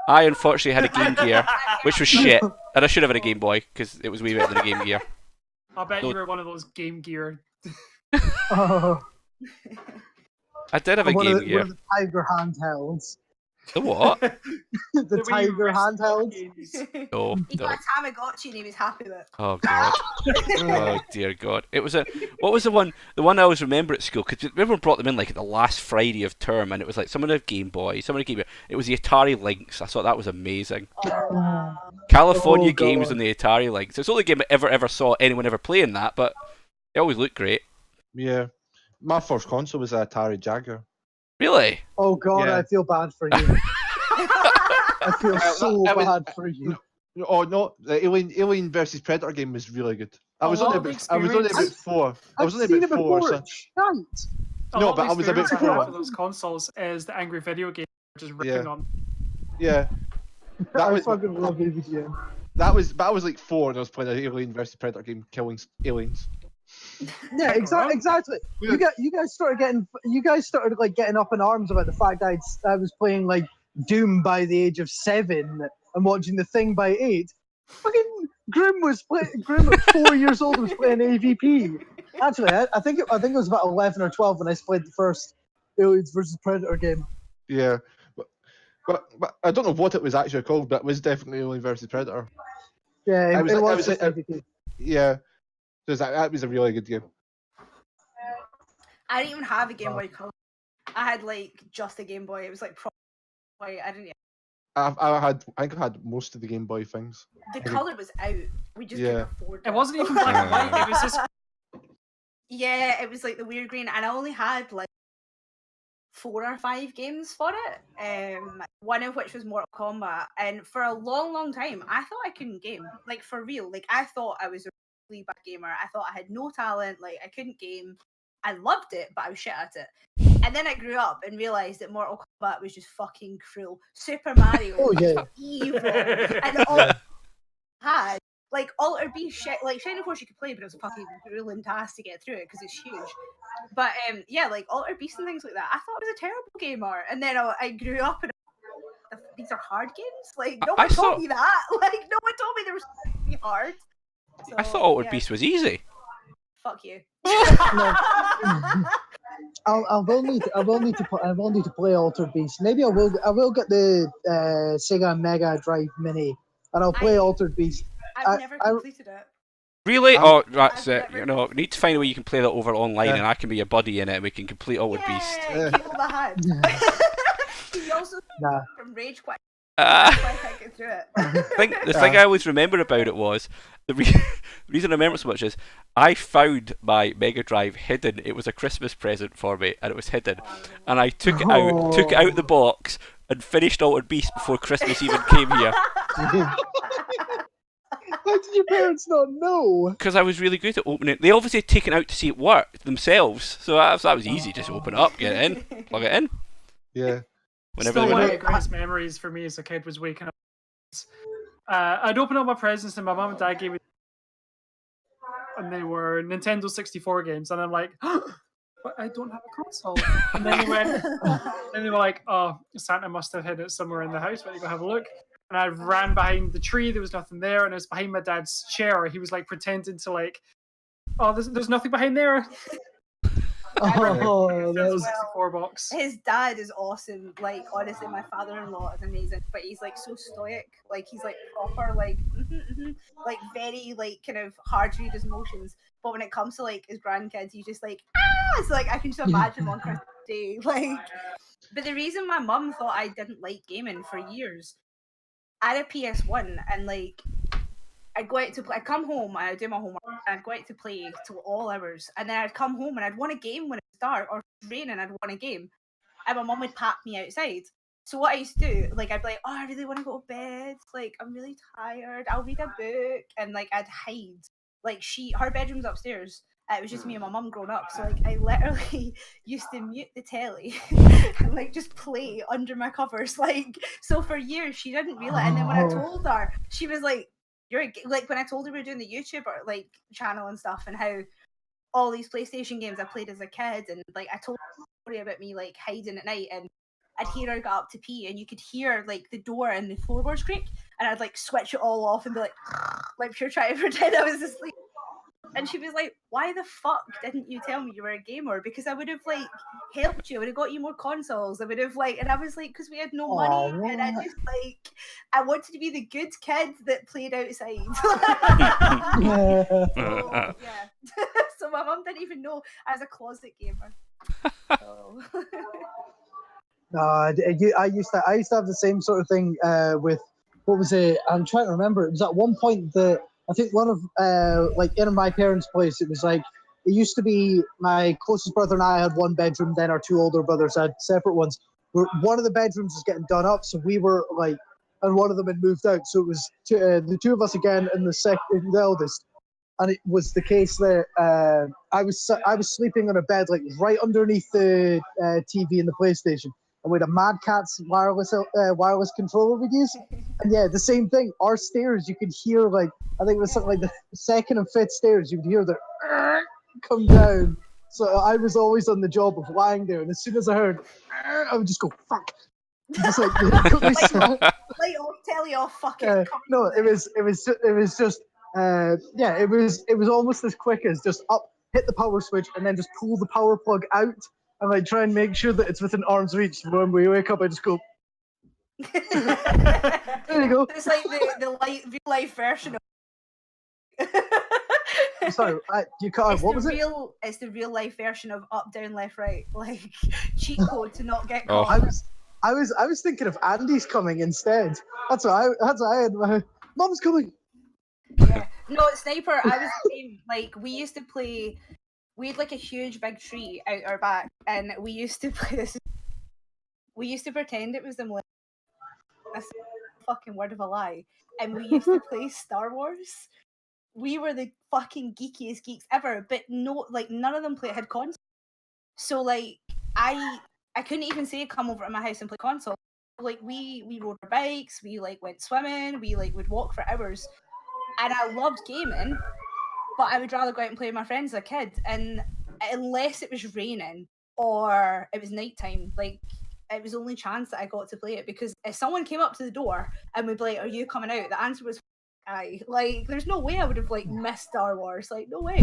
I unfortunately had a Game Gear, which was shit, and I should have had a Game Boy because it was way better than a Game Gear. I bet you were one of those Game Gear. Oh. I did have a Game Gear. One of the Tiger handhelds. The what? The Tiger handhelds. No. He got a Tamagotchi and he was happy with it. Oh god. Oh dear god. It was what was the one I always remember at school, because everyone brought them in like at the last Friday of term, and it was like someone had a Game Boy, someone had a Game Boy. It was the Atari Lynx. I thought that was amazing. California games on the Atari Lynx. It's the only game I ever saw anyone ever playing that, but it always looked great. Yeah. My first console was an Atari Jaguar. Really? Oh god, Yeah. I feel bad for you. I feel so bad for you. Oh no, the Alien versus Predator game was really good. I was only about 4. I was only I've seen about it 4. before. So. It's shite. No, but I was about 4. For those consoles is the Angry Video Game, just ripping on. Yeah. I fucking love AVGN. That was like 4 and I was playing an Alien versus Predator game killing aliens. Yeah, exactly. You guys started getting up in arms about the fact that I was playing like Doom by the age of 7 and watching The Thing by 8. Fucking Grim at 4 years old was playing AVP. Actually, I think it was about 11 or 12 when I played the first Aliens versus Predator game. Yeah, but I don't know what it was actually called, but it was definitely Alien versus Predator. Yeah, It was it like- was just AVP. Yeah, that was a really good game. I didn't even have a Game Boy Color. I had like just a Game Boy. It was like probably I didn't. I think I had most of the Game Boy things. The color was out. We just Yeah. couldn't afford it. It wasn't even black and white. It was just Yeah, it was like the weird green, and I only had like 4 or 5 games for it. One of which was Mortal Kombat, and for a long, long time, I thought I couldn't game. Like for real, like I thought I was a really bad gamer. I thought I had no talent. Like I couldn't game. I loved it, but I was shit at it. And then I grew up and realized that Mortal Kombat was just fucking cruel. Super Mario was evil, and all had like Alter Beast shit. Like Shining Force you could play, but it was fucking grueling task to get through it because it's huge. But yeah, like Alter Beast and things like that. I thought I was a terrible gamer, and then I grew up and these are hard games. Like no one told me that. Like no one told me they were supposed to be hard. So, I thought Alter Beast was easy. Fuck you. I will need to play Altered Beast. Maybe I will get the Sega Mega Drive Mini, and I'll play Altered Beast. I've never completed it. Really? That's it. You know, we need to find a way you can play that over online, and I can be your buddy in it, and we can complete Altered Beast. Yeah, keep my hand. You also from Rage Quit. The thing I always remember about it was the reason I remember it so much is I found my Mega Drive hidden. It was a Christmas present for me, and it was hidden. And I took it out the box, and finished Altered Beast before Christmas even came here. How did your parents not know? Because I was really good at opening it. They obviously had taken it out to see it work themselves, so that was easy. Just open it up, get it in, plug it in. Yeah. Still, one of the greatest memories for me as a kid was waking up. I'd open up my presents and my mum and dad gave me, and they were Nintendo 64 games, and I'm like, but I don't have a console. And then they were like, oh, Santa must have hid it somewhere in the house. Let me go have a look. And I ran behind the tree. There was nothing there, and I was behind my dad's chair. He was like pretending to like, oh, there's nothing behind there. Oh, that was 64 box. His dad is awesome. Like honestly, my father-in-law is amazing, but he's like so stoic. Like he's like proper, like like very like kind of hard to read his emotions. But when it comes to like his grandkids, he's just like It's like I can just imagine on Christmas Day. Like, but the reason my mum thought I didn't like gaming for years, I had a PS1 and like. I'd go out to play. I'd come home and I'd do my homework. And I'd go out to play till all hours, and then I'd come home and I'd want a game when it was dark or raining. I'd want a game, and my mum would pack me outside. So what I used to do, like, I'd be like, "Oh, I really want to go to bed. Like, I'm really tired. I'll read a book," and like, I'd hide. Like, her bedroom's upstairs. It was just me and my mum growing up. So like, I literally used to mute the telly and like just play under my covers. Like, so for years she didn't realize. And then when I told her, she was like. Like when I told her we were doing the YouTube or like channel and stuff, and how all these PlayStation games I played as a kid, and like I told her a story about me like hiding at night, and I'd hear her get up to pee, and you could hear like the door and the floorboards creak, and I'd like switch it all off and be like pure trying to pretend I was asleep. And she was like, "Why the fuck didn't you tell me you were a gamer? Because I would have like helped you. I would have got you more consoles. I would have like." And I was like, "Because we had no money, and I just like I wanted to be the good kid that played outside." So, yeah. So my mum didn't even know I was a closet gamer. So. No, I used to have the same sort of thing with what was it? I'm trying to remember. It was at one point that. I think one of, like, in my parents' place, it was like, it used to be my closest brother and I had one bedroom, then our two older brothers had separate ones. One of the bedrooms was getting done up, so we were, like, and one of them had moved out, so it was the two of us again and the eldest. And it was the case that I was sleeping on a bed, like, right underneath the TV and the PlayStation. And we had a Mad Catz wireless controller we'd use. And yeah, the same thing. Our stairs, you could hear, like, I think it was something like the second and fifth stairs, you would hear the come down. So I was always on the job of lying there. And as soon as I heard, I would just go, fuck. Just like, light off, telly off, fuck it. No, it was just, yeah, it was almost as quick as just up, hit the power switch, and then just pull the power plug out. And like try and make sure that it's within arm's reach. When we wake up, I just go. There you go. It's like the real life version of Sorry, you cut out. What was it? It's the real life version of up, down, left, right. Like cheat code to not get Oh. caught. I was thinking of Andy's coming instead. That's what I had. My mom's coming. Yeah. No, Sniper. I was the same. Like we used to play. We had like a huge big tree out our back, and we used to play this. We used to pretend it was the millennium. That's a fucking word of a lie. And we used to play Star Wars. We were the fucking geekiest geeks ever, but no, like none of them had console. So like I couldn't even say come over to my house and play console. Like we rode our bikes, we like went swimming, we like would walk for hours, and I loved gaming. But I would rather go out and play with my friends as a kid, and unless it was raining or it was nighttime, like it was the only chance that I got to play it. Because if someone came up to the door and would be like, "Are you coming out?" the answer was aye. Like there's no way I would have like missed Star Wars. Like no way.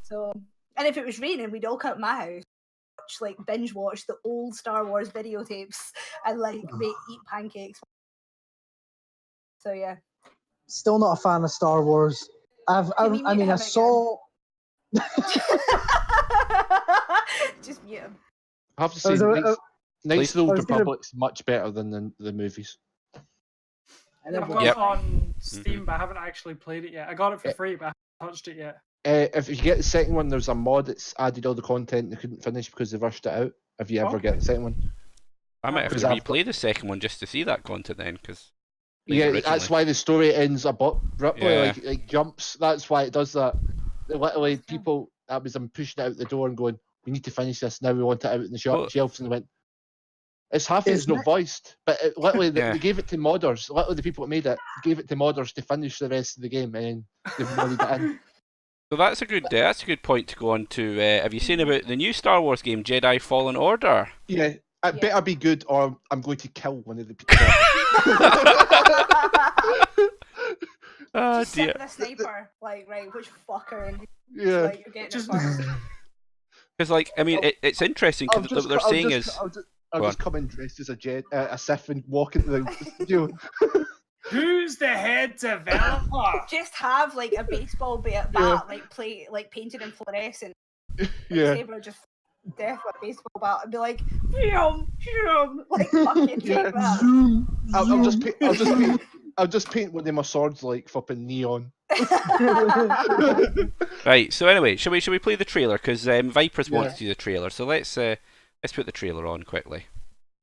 So, and if it was raining, we'd all come to my house, like binge watch the old Star Wars videotapes and like eat pancakes. So yeah. Still not a fan of Star Wars. I saw. Just mute him. I have to say, Knights of the Old Republic's much better than the movies. I've got it on Steam, but I haven't actually played it yet. I got it for free, but I haven't touched it yet. If you get the second one, there's a mod that's added all the content they couldn't finish because they rushed it out. If you ever get the second one, I might have to replay the second one just to see that content then, because that's why the story ends abruptly, like jumps. That's why it does that. Literally, people I'm pushing it out the door and going, "We need to finish this now. We want it out in the shelves," and they went, "It's half it's not voiced," but literally they gave it to modders. Literally, the people that made it gave it to modders to finish the rest of the game, and they've modded it in. So that's a good point to go on to. Have you seen about the new Star Wars game, Jedi Fallen Order? Yeah, it better be good, or I'm going to kill one of the people. Just sit with a sniper, like right, which fucker? And like, you're getting it first. Because like, I mean, it's interesting because what they're saying is. I'll just come in dressed as a Sith and walk into the studio. Who's the head developer? Just have like a baseball bat, like painted in fluorescent. Saber just death with a baseball bat and be like, like fucking take that. I'll just paint one of my swords like flipping neon. Right. So anyway, should we play the trailer? Because Vipers wants to see the trailer. So let's put the trailer on quickly.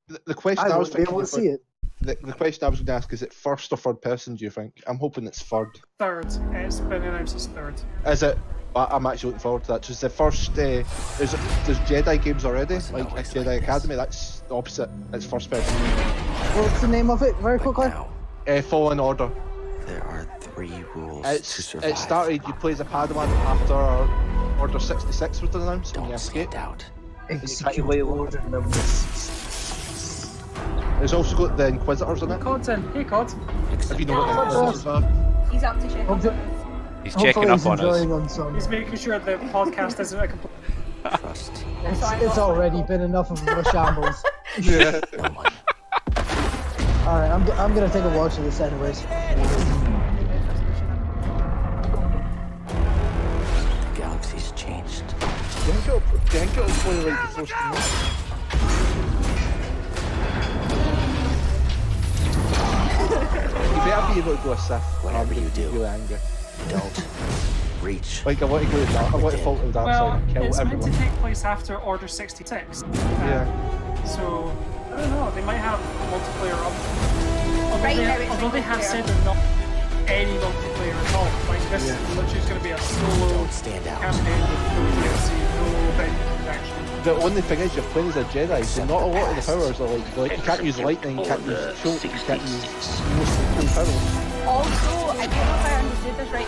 The question I was thinking about, see it. The question I was going to ask, is it first or third person, do you think? I'm hoping it's third. Third. It's been announced as third. Is it? I'm actually looking forward to that. Just the first, there's Jedi games already, like Jedi Academy, that's the opposite. It's first person. What's the name of it, very quickly? Fallen Order. There are 3 rules to survive. It started, you play as a Padawan after Order 66 was announced, and you escape. Execute Order number 66. There's also got the Inquisitors in it. Cod's in. Hey, Cod. If you know what the Inquisitors are. He's up to check. He's checking up on us. He's making sure the podcast isn't a complete. Trust. It's already been enough of a shambles. Yeah. Alright, I'm gonna take a watch of this anyways. The galaxy's changed. Do you think it'll play like the first game? You better be able to go a Sith. Whatever you do, really angry. don't reach. Like I want to go to that. I want to fall to the dark Well, side and kill it's everyone. meant to take place after Order 66. Yeah. So I don't know. They might have multiplayer up. Although they have said they're not any multiplayer at all. Like this is literally going to be a solo campaign with no DLC, no big action. The only thing is, you're playing as a Jedi, so not a lot of the powers are like you can't use lightning, you can't use choke, you can't use most cool powers. Also, I don't know if I understood this right,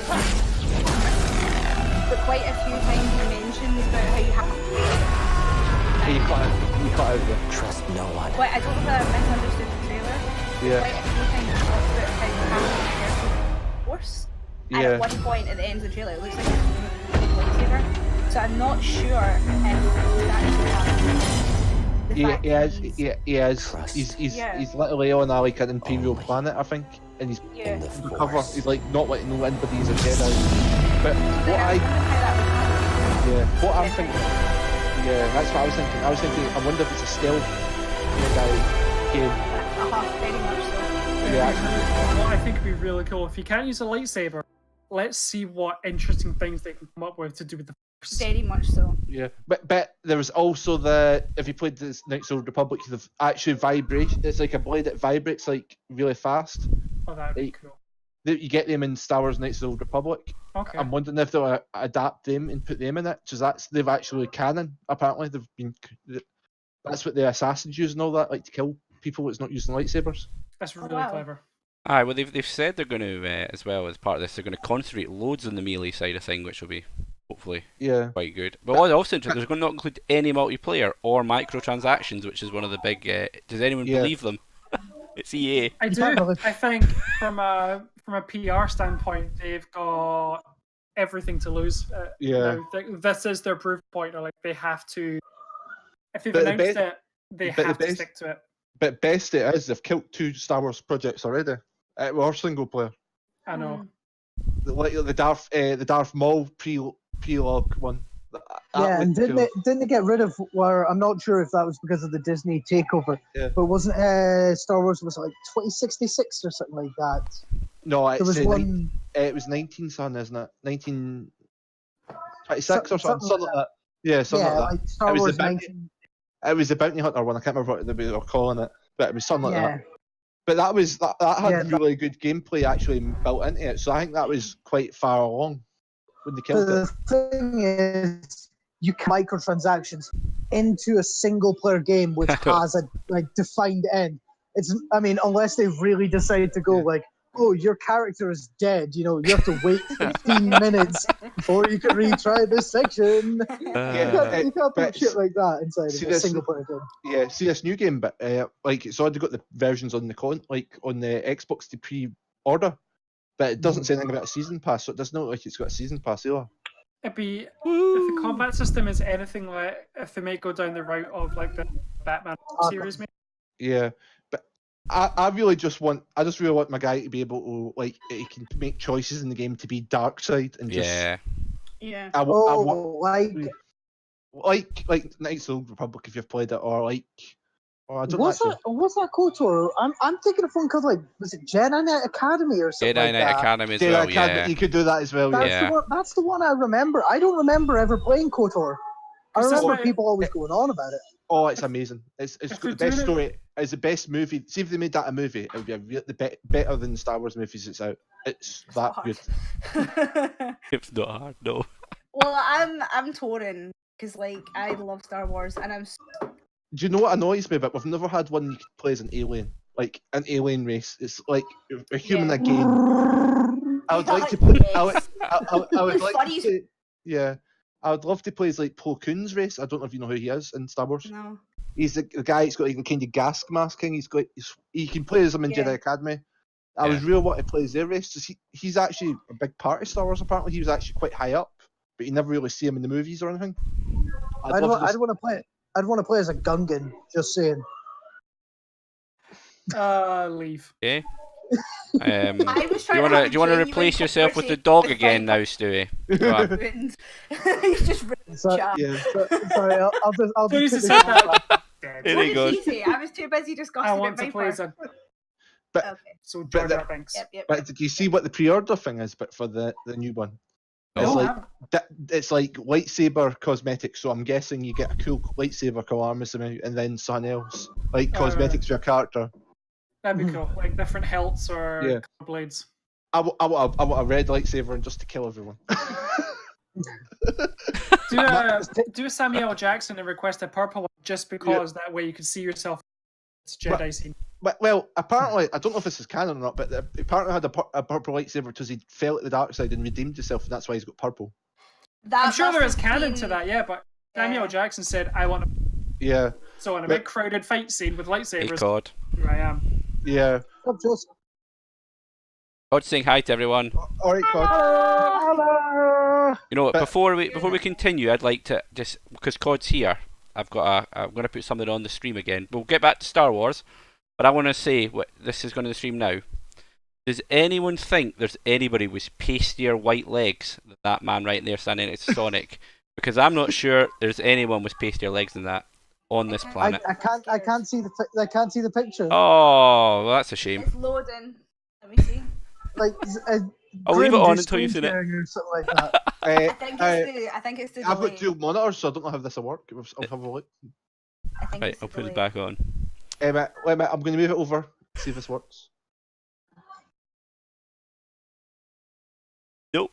but quite a few times you mentioned about how you have to You cut out the Trust no one. But I don't know if I misunderstood the trailer. Yeah. Quite a few times you talked about how you have to be force. And at one point at the end of the trailer, it looks like it's a lightsaber. So I'm not sure if that's He is. He's literally on like an imperial planet, I think, and he's undercover. He's like not letting no anybody. He's a Jedi. But what I I'm thinking, that's what I was thinking. I was thinking, I wonder if it's a stealth game. Very much so. Yeah, What I think would be really cool, if you can't use a lightsaber, let's see what interesting things they can come up with to do with the Force. Very much so. Yeah, but there was also if you played this Knights of the Republic, the actual vibration. It's like a blade that vibrates like really fast. Oh, that'd be cool. You get them in Star Wars Knights of the Old Republic. Okay. I'm wondering if they'll adapt them and put them in it, because they've actually canon. Apparently, that's what the assassins use and all that, like to kill people that's not using lightsabers. That's really clever. Aye, well they've said they're going to as well as part of this, they're going to concentrate loads on the melee side of thing, which will be hopefully quite good. But what also interesting, they're going to not include any multiplayer or microtransactions, which is one of the big. Does anyone believe them? It's EA. I do. I think from a PR standpoint, they've got everything to lose. This is their proof point. Or like they have to. If they've announced it, they have to stick to it. But best it is, they've killed 2 Star Wars projects already. Or single player. I know. The Darth Maul pre-log one. And didn't they get rid of? Where I'm not sure if that was because of the Disney takeover. Yeah. But wasn't Star Wars was like 2066 or something like that? No, there was one. It was 19, son, isn't it? 1926 or something like that. Yeah, something like that. Like Star Wars 19. It was the Bounty Hunter one. I can't remember what they were calling it, but it was something like that. But that had really good gameplay actually built into it. So I think that was quite far along when they killed it. The thing is, you can microtransactions into a single player game which has a defined end. Unless they really decide to go oh, your character is dead. You have to wait 15 minutes before you can retry this section. You can't put shit like that inside of a single player game. Yeah, see this new game, but it's already got the versions on the on the Xbox to pre-order, but it doesn't say anything about a season pass, so it doesn't look like it's got a season pass either. It'd be if the combat system is anything like if they might go down the route of like the Batman series, maybe. Yeah. I really want my guy to be able to he can make choices in the game to be dark side and just like Knights of the Old Republic if you've played it, or I don't know. What's that KOTOR? I'm thinking of one called was it Jedi Knight Academy or something? Jedi Knight Academy as well. Yeah, you could do that as well. That's the one I remember. I don't remember ever playing KOTOR. I remember people always going on about it. Oh, it's amazing! It's the best story. It's the best movie. See if they made that a movie, it would be better than the Star Wars movies. It's out. It's that good. It's not hard, no. Well, I'm torn because I love Star Wars and I'm. Do you know what annoys me? But we've never had one you could play as an alien, like an alien race. It's like a human again. I would like to play. I would like to play. Yeah. I would love to play as Plo Koon's race. I don't know if you know who he is in Star Wars. No. He's the guy. He's got a kind of gas masking. He can play as him in Jedi Academy. I was really want to play as their race. He's actually a big part of Star Wars. Apparently, he was actually quite high up, but you never really see him in the movies or anything. I'd want to play. I'd want to play as a Gungan. Just saying. Leave. Okay. Do you want to replace yourself with the dog again now, Stewie? He's just sorry, I'll just Here he goes. I was too busy discussing I want to play as a... So Jar Jar Binks. But do you see what the pre-order thing is? But for the new one, it's like lightsaber cosmetics. So I'm guessing you get a cool lightsaber called Armus and then something else cosmetics for your character. That'd be cool, like different hilts or blades. I want a red lightsaber just to kill everyone. do a Samuel L. Jackson and request a purple one just because that way you can see yourself. It's Jedi scene. Well, apparently, I don't know if this is canon or not, but apparently had a purple lightsaber because he fell at the dark side and redeemed himself, and that's why he's got purple. I'm sure there is canon to that, but Samuel L. Jackson said, I want to... Yeah. So in a big crowded fight scene with lightsabers, hey, God. Here I am. Yeah. Cod saying hi to everyone. Alright, Cod. Hello. You know what? Before we continue, I'd like to just because Cod's here, I'm gonna put something on the stream again. We'll get back to Star Wars, but I want to say what this is going to the stream now. Does anyone think there's anybody with pastier white legs than that man right there standing next to Sonic? Because I'm not sure there's anyone with pastier legs than that on this planet. I can't see the picture. Oh, well, that's a shame. It's loading. Let me see. Like I'll leave it on until you've seen it. Or something like that. I think it's the I've got delay. dual monitors, so I don't know how this will work. I'll have a look. I think Right, it's the I'll put it delay. back on. Wait a minute, I'm going to move it over, see if this works. Nope.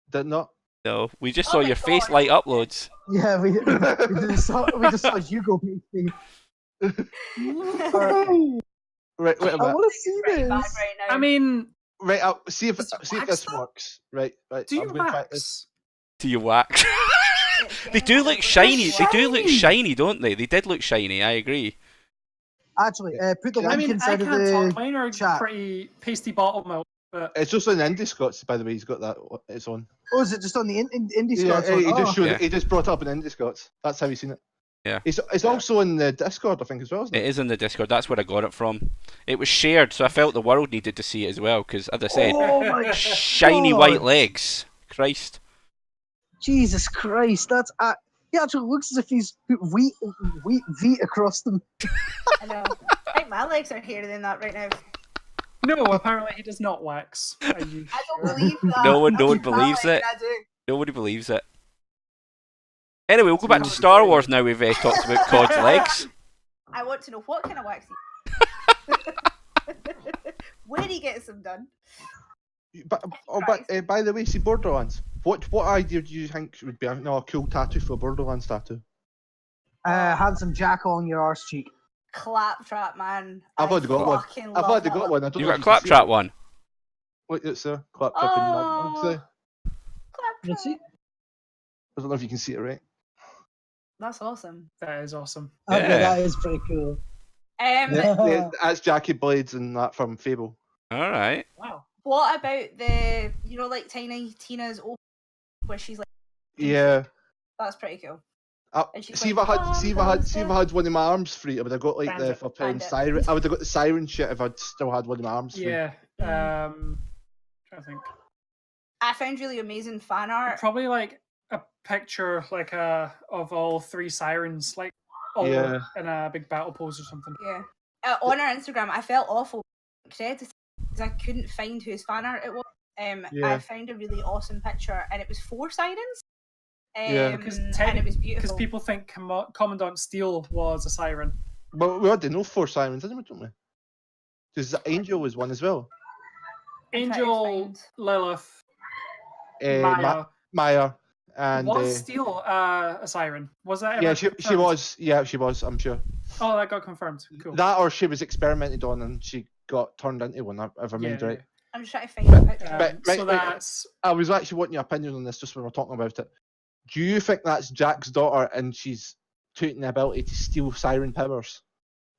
Did not? No, we just Oh saw my your face God. light uploads. Yeah, we just saw Hugo being Right, wait a I minute. want to see Pretty this. bad right now. I mean, Right, I'll see if Is it this wax, though? works. Right. do you I'm going to try this. wax? Do you wax? It's They do kinda look like- shiny. They do look Shiny! shiny, don't they? They did look shiny. I agree. Actually, put the I I link mean, I inside of can't talk. the Mine are chat. pretty pasty bottle milk, but It's just on IndiScots, by the way. He's got that. It's on. Oh, is it just on the IndiScots Yeah, one? he just showed Yeah. it. He just brought it up in IndiScots. That's how he's seen it. Yeah. It's also in the Discord, I think, as well, isn't It it? is in the Discord. That's where I got it from. It was shared, so I felt the world needed to see it as well. Because, as I said, Oh my shiny God. white legs. Christ. Jesus Christ, that's he actually looks as if he's put wheat across them. I know. I think my legs are hairier than that right now. no, apparently he does not wax. Are you I don't sure? believe that. No one I keep believes lying, it. I do. Nobody believes it. Anyway, we'll go back to Star Wars now. We've talked about Cod's legs. I want to know what kind of wax where he gets them done. But by the way, see Borderlands. What idea do you think would be a cool tattoo for a Borderlands tattoo? Handsome Jack on your arse cheek. Claptrap, man. I've I already got one. fucking I've love already that got one. I don't You know got a if you can see claptrap it. one. Wait, it's a claptrap in Oh. that. I Let's see. don't know if you can see it right. That's awesome. That is awesome. Okay, Yeah. that is pretty cool. Yeah, that's Jackie Blades and that from Fable. All right. Wow. What about the, like Tiny Tina's open, where she's like, Yeah. that's pretty cool. And she's See if like, I had one of my arms free, I would have got like the Bandit. flipping Bandit. siren. I would have got the siren shit if I'd still had one of my arms free. Yeah. Trying to think. I found really amazing fan art. Probably like a picture like of all three sirens, like all Yeah. in a big battle pose or something. Yeah. On our Instagram, I felt awful because I couldn't find whose fan art it was. Yeah. I found a really awesome picture, and it was 4 sirens. Yeah. And it was beautiful. Because people think Commandant Steele was a siren. But we already know 4 sirens, didn't we? Don't we? Because Angel was one as well. I'm trying to Angel, find- Lilith, Maya, Maya. and Was Steele a siren? Was that ever yeah, she confirmed? was. Yeah, she was. I'm sure. Oh, that got confirmed. Cool. That or she was experimented on and she got turned into one. If I remember right. I'm just trying to find the picture. Right, So right. that's I was actually wanting your opinion on this just when we were talking about it. Do you think that's Jack's daughter and she's taking the ability to steal siren powers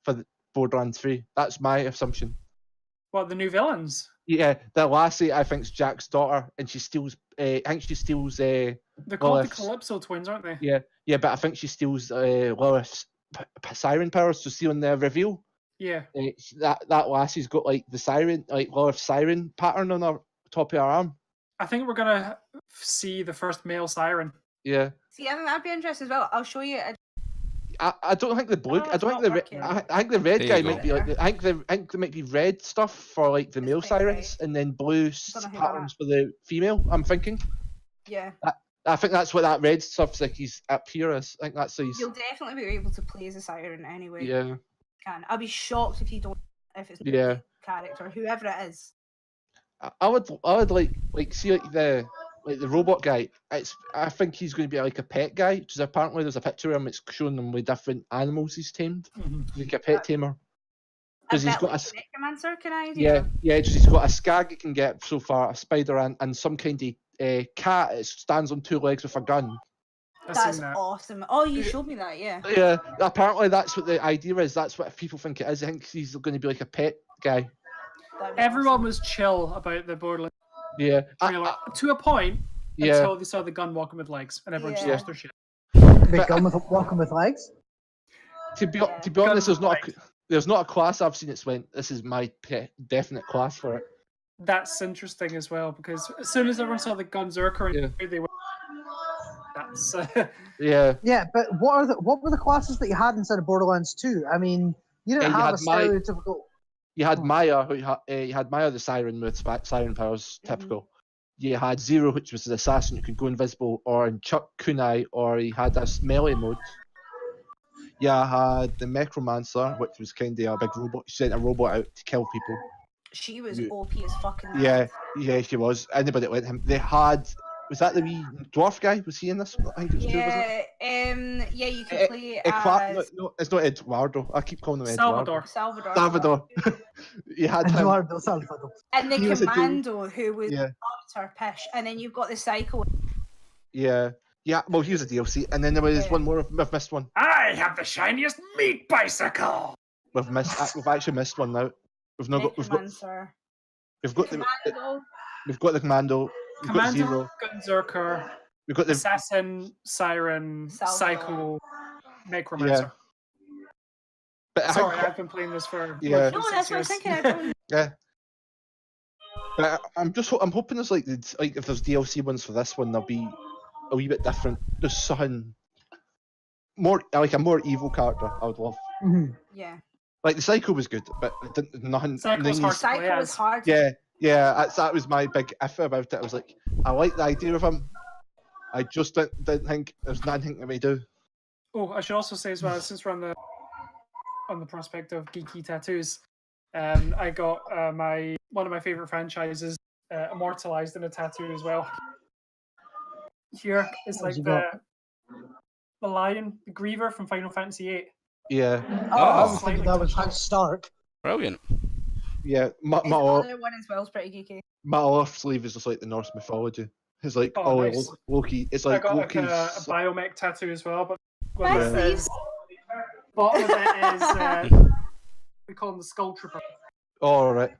for the Borderlands 3? That's my assumption. what the new villains. Yeah, the lassie I think's Jack's daughter and she steals. I think she steals. They're called Lilith's. the Calypso twins, aren't they? Yeah, but I think she steals Lilith's siren powers. So see on the reveal, Yeah. that lassie's got like the siren, like Lilith's siren pattern on her top of her arm. I think we're gonna see the first male siren. Yeah. See, I think that'd be interesting as well. I'll show you. I don't think the blue. Oh, I don't it's think not the. working. I think the red There guy you might go. be like. I think there might be red stuff for like the male It's pretty sirens, and then blue Don't know who patterns for the female. I'm thinking. Yeah. I think that's what that red stuff's like. He's up here. I think that's his. You'll definitely be able to play as a siren anyway. Yeah. Can. I'll be shocked if you don't. If it's Yeah. character, whoever it is. I would like see like the robot guy. I think he's going to be like a pet guy, because apparently there's a picture of him. It's showing them with different animals he's tamed, like a pet tamer. Because he's got a necromancer, can I? yeah, because he's got a skag he can get so far, a spider, and some kind of cat. It stands on 2 legs with a gun. I've That's seen that. awesome. Oh, you showed me that, yeah. Yeah, apparently that's what the idea is. That's what people think it is. I think he's going to be like a pet guy. That'd be Everyone awesome. was chill about the Borderlands Yeah, trailer to a point yeah. until they saw the gun walking with legs, and everyone just Yeah. lost their shit. Big gun with walking with legs. To be honest, Gun there's not with there's not a class I've seen that's went. This is my definite class for it. that's interesting as well, because as soon as everyone saw the Gunzerker, Yeah. they were. That's Yeah. Yeah, but what were the classes that you had inside of Borderlands 2? I mean, you didn't You have had a stereotypical. You had Oh. Maya, you had Maya the Siren with siren powers, typical. You had Zero, which was the assassin who could go invisible, or in Chuck Kunai, or he had a melee mode. You had the Necromancer, which was kind of a big robot. She sent a robot out to kill people. She was OP as fucking. Yeah, she was. Anybody that went him. They had. Was that the wee dwarf guy? Was he in this? I think it was two, was it? Yeah, you could play as No, it's not Eduardo. I keep calling him Eduardo. Salvador. You had him. Eduardo Salvador. And the He was a dude. commando who was Yeah. Arthur Pish, and then you've got the psycho. Yeah. Well, he was a DLC, and then there was one more. We've missed one. I have the shiniest meat bicycle. We've actually missed one now. We've got the commando. We've got Zero. Gunzerker, We've got the assassin, siren, psycho, necromancer. But Sorry, I've been playing this for Yeah. No, that's what I was thinking. Yeah. But I'm hoping there's like if there's DLC ones for this one, they'll be a wee bit different. There's something more like a more evil character. I would love. Yeah. Like the Psycho was good, but it didn't nothing. Psycho was hard. Yeah. That was my big iff about it. I was like, I like the idea of him. I just didn't think there's nothing that we do. Oh, I should also say as well, since we're on the prospect of geeky tattoos, I got one of my favorite franchises immortalized in a tattoo as well. Here is like the lion, the Griever from Final Fantasy VIII. Yeah. That was House Stark. Brilliant. Yeah, The other one as well is pretty geeky. my left sleeve is just like the Norse mythology. It's like nice. Loki. It's I like got Loki's. a biomech tattoo as well, but Nice. bottom of it is we call him the Skull Trooper. All right.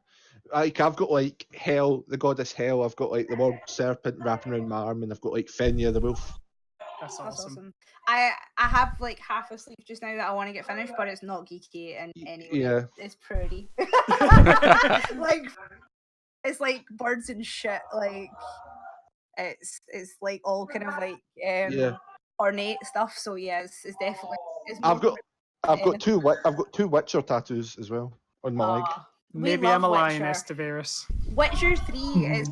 I've got like Hell, the goddess Hell. I've got like the world serpent wrapping around my arm, and I've got like Fenrir the wolf. That's awesome. I have like half a sleeve just now that I want to get finished, but it's not geeky in any way. Yeah. It's pretty. Like it's like birds and shit. Like it's like all kind of like ornate stuff. So yeah, it's definitely. I've got two Witcher tattoos as well on my leg. Maybe I'm a lioness to Varys. Witcher 3 is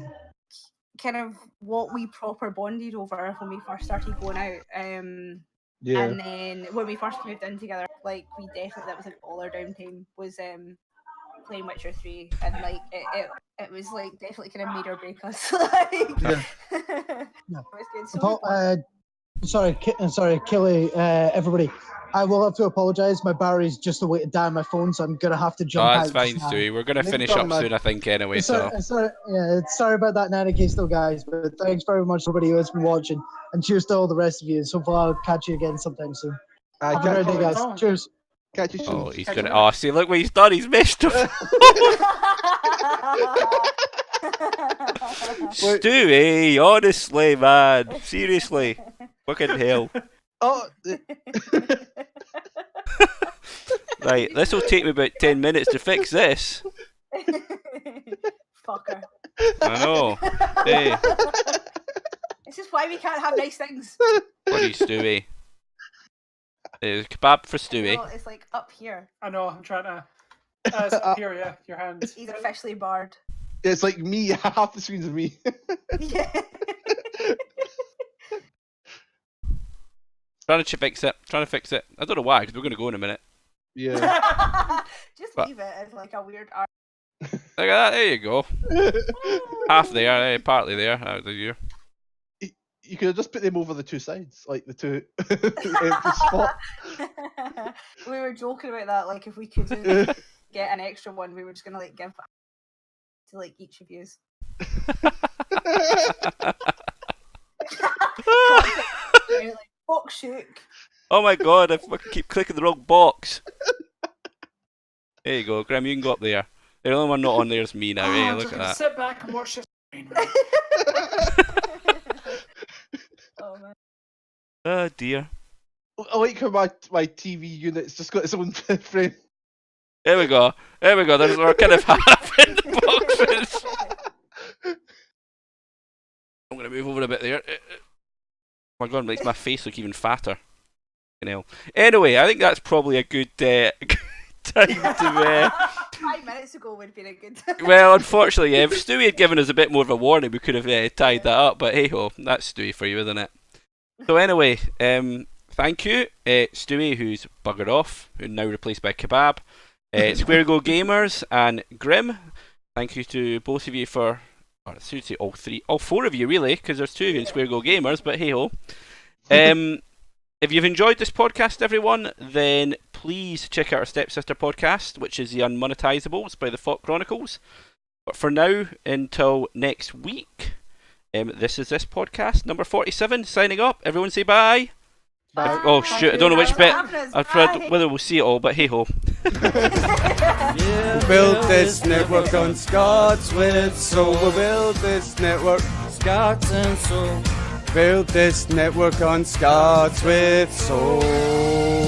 kind of what we proper bonded over when we first started going out. And then when we first moved in together, like we definitely, that was like all our downtime was playing Witcher 3, and like it was like definitely kind of made or break us. Like, it was good. So sorry, Killie, everybody. I will have to apologise. My battery's just a way to die on my phone, so I'm gonna have to jump out. That's fine, Stewie. We're gonna finish up soon, I think, anyway. Sorry about that in any case, though, guys. But thanks very much, everybody who has been watching, and cheers to all the rest of you. So I'll catch you again sometime soon. Have a great day, guys. Cheers. Catch you soon. Oh, he's gonna. Oh, see, look what he's done. He's messed up. Stewie, honestly, man, seriously, fucking hell. Right, this will take me about 10 minutes to fix this. Fucker. I know. Hey. This is why we can't have nice things. What are you, Stewie? Kebab for Stewie. No, it's like up here. I know, I'm trying to. It's up here, yeah, your hands. He's officially barred. It's like me, half the screens are me. Yeah. Trying to fix it. I don't know why, because we're going to go in a minute. Yeah. Just leave it as like a weird art. Look at that, there you go. Half there, partly there. That was a year. You could have just put them over the two sides, like the two empty spot. We were joking about that, like if we could get an extra one, we were just gonna like give to like each of yous. Like, box shook. Oh my god, I fucking keep clicking the wrong box. There you go, Grim, you can go up there. The only one not on there is me now, hey, look at that. Sit back and watch this. Oh man. Oh dear. I like how my TV unit's just got its own frame. There we go. We're kind of half in the boxes. going to move over a bit there. Oh my god, it makes my face look even fatter. Anyway, I think that's probably a good time to... 5 minutes ago would have been a good Well, unfortunately, if Stoowee had given us a bit more of a warning, we could have tied that up. But hey-ho, that's Stoowee for you, isn't it? So anyway, thank you, Stoowee, who's buggered off, who's now replaced by Kebab, SquareGoGamers and Grim. Thank you to both of you for... Or I should say all four of you really, because there's 2 of you in SquareGoGamers, but hey-ho. If you've enjoyed this podcast, everyone, then please check out our stepsister podcast, which is the Unmonetizables by the Fought Chronicles. But for now, until next week, this is this podcast, number 47, signing up. Everyone say bye. Bye. Oh shoot, I don't know which bit. I've tried whether we'll see it all, but hey-ho. We built this network on Scots with soul. We built this network, Scots and soul. Built this network on Scots with soul.